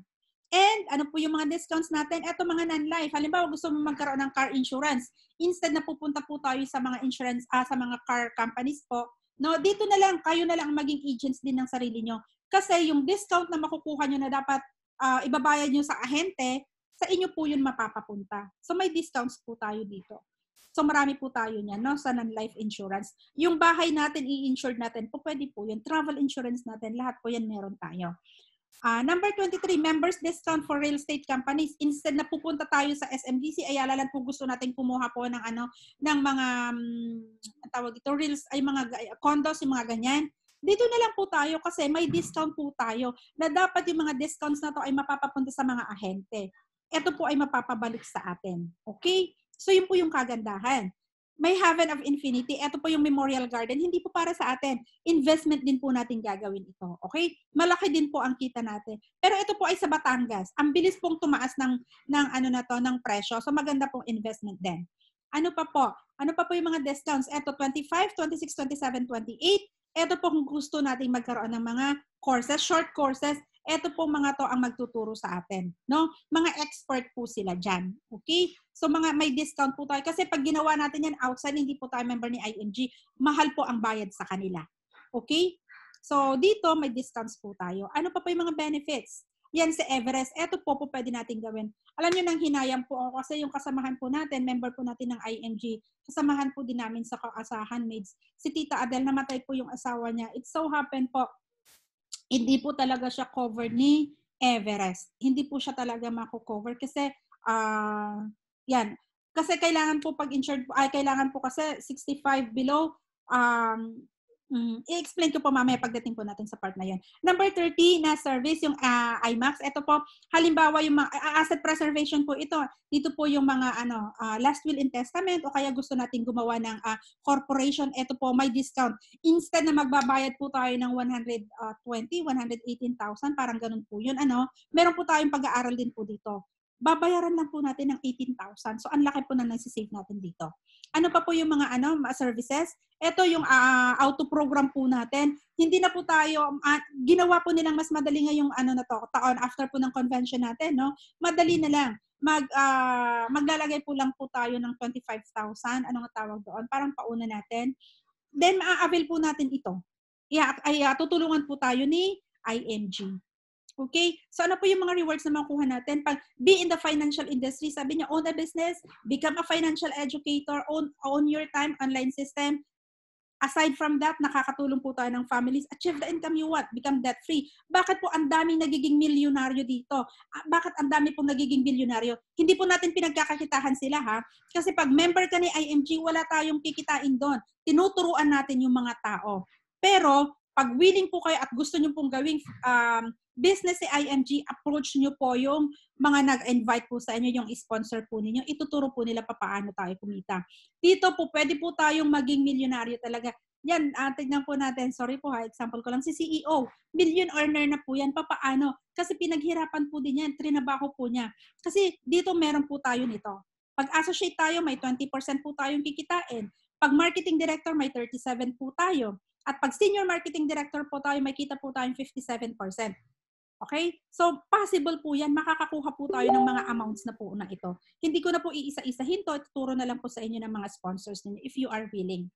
A: And ano po yung mga discounts natin? Ito mga non-life. Halimbawa, gusto mo magkaroon ng car insurance. Instead na pupunta po tayo sa mga insurance, sa mga car companies po, no, dito na lang, kayo na lang maging agents din ng sarili nyo. Kasi yung discount na makukuha nyo na dapat ibabayad nyo sa ahente, sa inyo po yun mapapapunta. So may discounts po tayo dito. So marami po tayo niyan, no, sa non-life insurance. Yung bahay natin, i-insured natin po, pwede po yun. Travel insurance natin, lahat po yan meron tayo. Number 23, members discount for real estate companies. Instead na pupunta tayo sa SMDC, ay alalan po gusto natin kumuha po ng ng mga tawag dito, reals, ay mga condos, yung mga ganyan. Dito na lang po tayo kasi may discount po tayo na dapat yung mga discounts na to ay mapapapunta sa mga ahente. Ito po ay mapapabalik sa atin. Okay? So yun po yung kagandahan. May Haven of Infinity. Ito po yung Memorial Garden. Hindi po para sa atin. Investment din po natin gagawin ito. Okay? Malaki din po ang kita natin. Pero ito po ay sa Batangas. Ang bilis pong tumaas ng ng presyo. So maganda pong investment din. Ano pa po? Ano pa po yung mga discounts? Ito 25, 26, 27, 28. Ito po kung gusto natin magkaroon ng mga courses, short courses. Ito po mga to ang magtuturo sa atin, no? Mga expert po sila diyan. Okay? So may discount po tayo kasi pag ginawa natin yan outside, hindi po tayo member ni IMG, mahal po ang bayad sa kanila. Okay? So dito may discounts po tayo. Ano pa po yung mga benefits? Yan sa Everest. Ito po pwede natin gawin. Alam niyo nang hinayang po ako kasi yung kasamahan po natin, member po natin ng IMG, kasamahan po din namin sa handmaids. Si Tita Adele, namatay po yung asawa niya. It so happened po, hindi po talaga siya covered ni Everest. Hindi po siya talaga mako-cover kasi yan. Kasi kailangan po pag insured kailangan po kasi 65 below i-explain ko po mamaya pagdating po natin sa part na 'yon. Number 30 na service yung IMAX. Ito po halimbawa yung mga asset preservation po ito. Dito po yung mga last will and testament o kaya gusto nating gumawa ng corporation. Ito po may discount. Instead na magbabayad po tayo ng 118,000 parang ganun po 'yun meron po tayong pag-aaral din po dito. Babayaran lang po natin ng 18,000. So, ang laki po na nagsisave natin dito. Ano pa po yung mga services? Ito yung auto program po natin. Hindi na po tayo, ginawa po nilang mas madali ngayong taon after po ng convention natin, no? Madali na lang. Maglalagay po lang po tayo ng 25,000. Ano nga tawag doon? Parang pauna natin. Then, maa-avail po natin ito. Tutulungan po tayo ni IMG. Okay? So ano po yung mga rewards na makuha natin? Pag be in the financial industry, sabi niya, own a business, become a financial educator, own your time, online system. Aside from that, nakakatulong po tayo ng families. Achieve the income you want. Become debt-free. Bakit po ang daming nagiging milyonaryo dito? Bakit ang dami pong nagiging bilyonaryo? Hindi po natin pinagkakakitahan sila, ha? Kasi pag member ka ni IMG, wala tayong kikitain doon. Tinuturuan natin yung mga tao. Pero, pag willing po kayo at gusto nyo pong gawing business si IMG, approach nyo po yung mga nag-invite po sa inyo, yung sponsor po ninyo, ituturo po nila paano tayo kumita. Dito po, pwede po tayong maging milyonaryo talaga. Yan, tignan po natin, sorry po example ko lang, si CEO, million earner na po yan, papaano? Kasi pinaghirapan po din yan, trinabaho po niya. Kasi dito meron po tayo nito. Pag associate tayo, may 20% po tayong kikitain. Pag marketing director, may 37 po tayo. At pag senior marketing director po tayo, may kita po tayong 57%. Okay? So, possible po yan. Makakakuha po tayo ng mga amounts na po na ito. Hindi ko na po iisa-isahin to. Ituturo na lang po sa inyo ng mga sponsors ninyo if you are willing.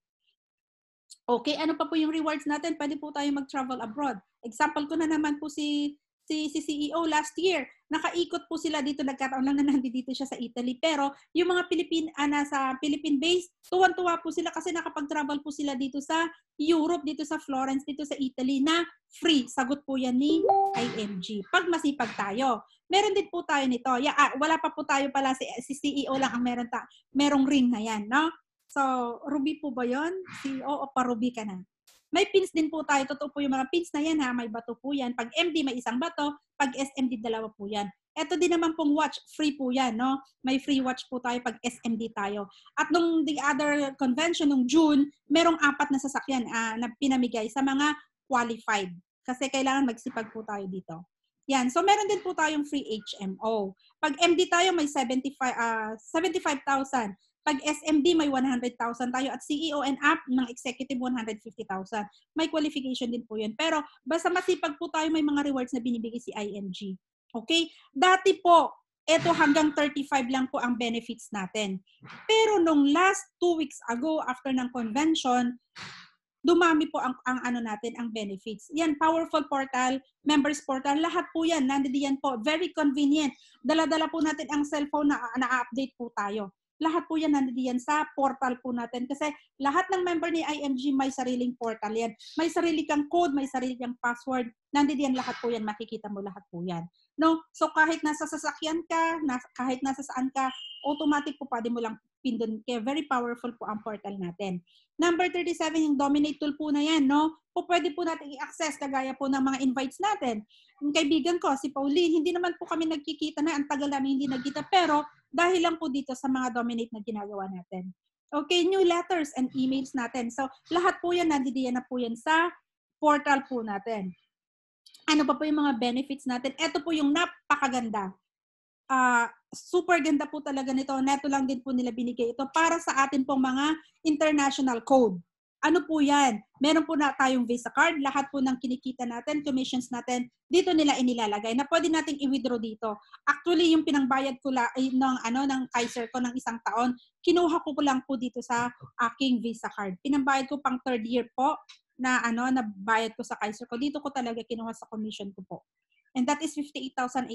A: Okay, ano pa po yung rewards natin? Pwede po tayo mag-travel abroad. Example ko na naman po si CEO last year. Nakaikot po sila dito. Nagkataon lang na nandito siya sa Italy. Pero yung mga nasa Philippine base, tuwan-tuwa po sila kasi nakapag-travel po sila dito sa Europe, dito sa Florence, dito sa Italy na free. Sagot po yan ni IMG. Pag masipag tayo. Meron din po tayo nito. Wala pa po tayo pala. Si CEO lang ang merong ring na yan. No? So, Ruby po ba yun? CEO o pa-Ruby ka na? May pins din po tayo. Totoo po yung mga pins na yan, ha? May bato po yan. Pag MD, may isang bato. Pag SMD, dalawa po yan. Ito din naman pong watch. Free po yan, no? May free watch po tayo pag SMD tayo. At nung the other convention, nung June, merong 4 na sasakyan na pinamigay sa mga qualified. Kasi kailangan magsipag po tayo dito. Yan. So, meron din po tayong free HMO. Pag MD tayo, may 75,000. Pag SMD, may 100,000 tayo at CEO and up ng executive 150,000. May qualification din po yun. Pero basta masipag po tayo, may mga rewards na binibigay si IMG. Okay? Dati po, eto hanggang 35 lang po ang benefits natin. Pero nung last 2 weeks ago, after ng convention, dumami po ang ano natin, ang benefits. Yan, powerful portal, members portal, lahat po yan, nandiyan po. Very convenient. Dala-dala po natin ang cellphone na na-update po tayo. Lahat po yan nandiyan sa portal po natin kasi lahat ng member ni IMG may sariling portal yan. May sarili kang code, may sarili kang password. Nandiyan lahat po yan, makikita mo lahat po yan. No? So kahit nasa sasakyan ka, kahit nasa saan ka, automatic po pwede mo lang pindon. Kaya very powerful po ang portal natin. Number 37, yung Dominate tool po na yan, no? Po pwede po natin i-access kagaya po ng mga invites natin. Yung kaibigan ko, si Pauline, hindi naman po kami nagkikita na, ang tagal namin hindi nagkita, pero dahil lang po dito sa mga Dominate na ginagawa natin. Okay, new letters and emails natin. So, lahat po yan, nandiyan na po yan sa portal po natin. Ano pa po yung mga benefits natin? Ito po yung napakaganda. Super ganda po talaga nito. Neto lang din po nila binigay ito para sa atin pong mga international code. Ano po yan? Meron po na tayong Visa card. Lahat po ng kinikita natin, commissions natin, dito nila inilalagay na pwede nating i-withdraw dito. Actually, yung pinangbayad ko ng Kaiser ko ng 1 taon, kinuha ko lang po dito sa aking Visa card. Pinambayad ko pang 3rd year po na bayad ko sa Kaiser ko. Dito ko talaga kinuha sa commission ko po. And that is 58,882.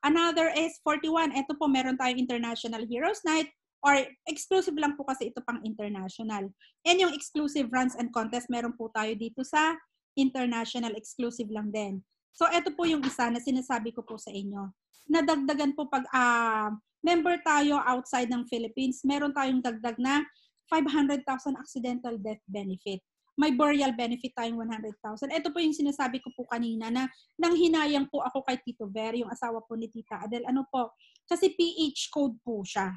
A: Another is 41. Ito po, meron tayong International Heroes Night or exclusive lang po kasi ito pang international. And yung exclusive runs and contests, meron po tayo dito sa international, exclusive lang din. So, ito po yung isa na sinasabi ko po sa inyo. Nadagdagan po pag member tayo outside ng Philippines, meron tayong dagdag na 500,000 accidental death benefit. May burial benefit tayong 100,000. Ito po yung sinasabi ko po kanina na nang hinayang po ako kay Tito Ver, yung asawa po ni Tita Adele. Ano po? Kasi PH code po siya.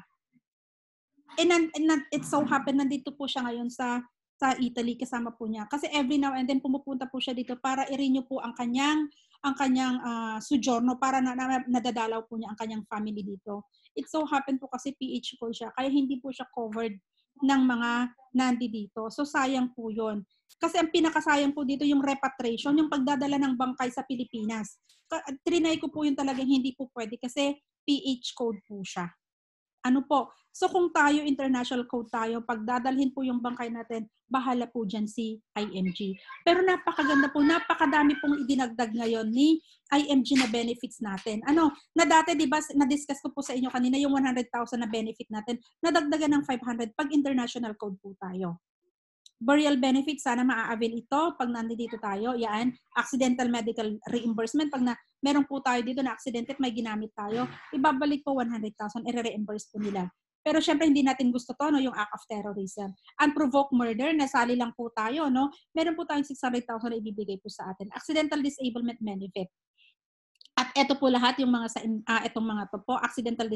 A: And it so happened, nandito po siya ngayon sa Italy, kasama po niya. Kasi every now and then pumupunta po siya dito para i-renew po ang kanyang sojourno para nadadalaw po niya ang kanyang family dito. It so happened po kasi PH code siya, kaya hindi po siya covered ng mga nandito. So sayang po yun. Kasi ang pinakasayang po dito yung repatriation, yung pagdadala ng bangkay sa Pilipinas. Trinay ko po yun talagang hindi po pwede kasi PH code po siya. Ano po? So kung tayo, international code tayo, pag dadalhin po yung bangkay natin, bahala po dyan si IMG. Pero napakaganda po, napakadami pong idinagdag ngayon ni IMG na benefits natin. Na dati, di ba, na-discuss ko po sa inyo kanina, yung 100,000 na benefit natin, nadagdagan ng 500 pag international code po tayo. Burial benefit, sana maa-avail ito pag nandito tayo. Yan, accidental medical reimbursement. Pag meron po tayo dito na accidental, may ginamit tayo, ibabalik po 100,000, i-reimburse po nila. Pero syempre, hindi natin gusto to, no, yung act of terrorism. Unprovoked murder, nasali lang po tayo, no? Meron po tayong 600,000 na ibibigay po sa atin. Accidental disablement benefit. At ito po lahat yung mga itong mga to po, accidental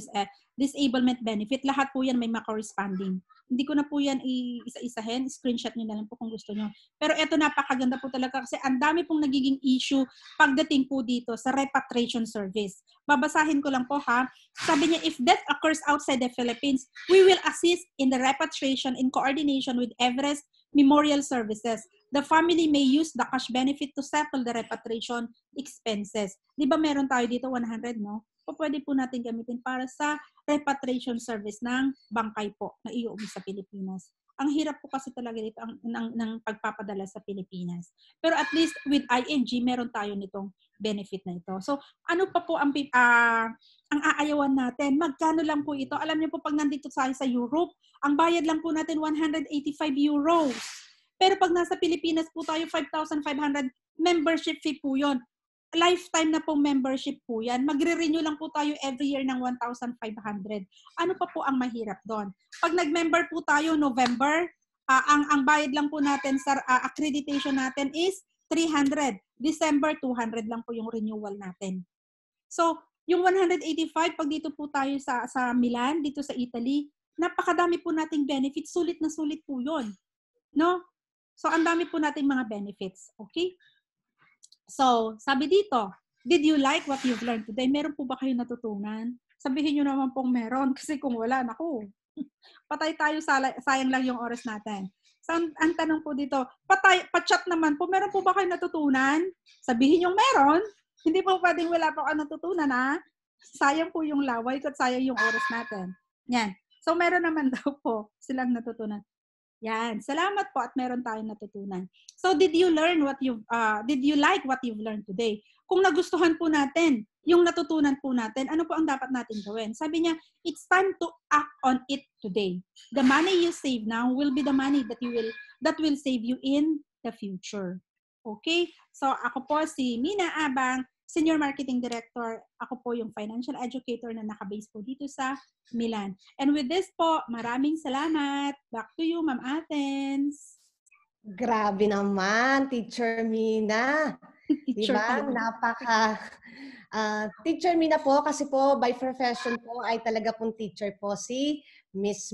A: disablement benefit, lahat po yan may corresponding. Hindi ko na po yan isa-isahin, screenshot niyo na lang po kung gusto niyo. Pero ito napakaganda po talaga kasi ang dami pong nagiging issue pagdating po dito sa repatriation service. Babasahin ko lang po ha. Sabi niya, if death occurs outside the Philippines, we will assist in the repatriation in coordination with Everest Memorial Services. The family may use the cash benefit to settle the repatriation expenses. Di ba meron tayo dito 100, no? O pwede po natin gamitin para sa repatriation service ng bangkay po na iuwi sa Pilipinas. Ang hirap po kasi talaga dito ng pagpapadala sa Pilipinas. Pero at least with IMG, meron tayo nitong benefit na ito. So, ano pa po ang aayawan natin? Magkano lang po ito? Alam niyo po, pag nandito tayo sa Europe, ang bayad lang po natin 185 euros. Pero pag nasa Pilipinas po tayo, 5,500 membership fee po yun. Lifetime na pong membership po yan. Magre-renew lang po tayo every year ng 1,500. Ano pa po ang mahirap doon? Pag nag-member po tayo November, ang bayad lang po natin sa accreditation natin is 300. December, 200 lang po yung renewal natin. So, yung 185, pag dito po tayo sa Milan, dito sa Italy, napakadami po nating benefits. Sulit na sulit po yun. No? So, ang dami po nating mga benefits. Okay? So, sabi dito, did you like what you've learned today? Meron po ba kayo natutunan? Sabihin nyo naman pong meron. Kasi kung wala, naku, Patay tayo, sayang lang yung oras natin. So, ang tanong po dito, pa-chat naman po, meron po ba kayo natutunan? Sabihin yung meron. Hindi po pwedeng wala po kayo natutunan, ha? Sayang po yung laway at sayang yung oras natin. Yan. So, meron naman daw po silang natutunan. Yan. Salamat po at meron tayong natutunan. So, did you like what you've learned today? Kung nagustuhan po natin yung natutunan po natin, ano po ang dapat natin gawin? Sabi niya, it's time to act on it today. The money you save now will be the money that will save you in the future. Okay? So, ako po si Mina Abang, Senior Marketing Director. Ako po yung financial educator na nakabase po dito sa Milan. And with this po, maraming salamat. Back to you, Ma'am Athens.
B: Grabe naman, Teacher Mina. Diba? Teacher Mina po, kasi po by profession po ay talaga pong teacher po si Miss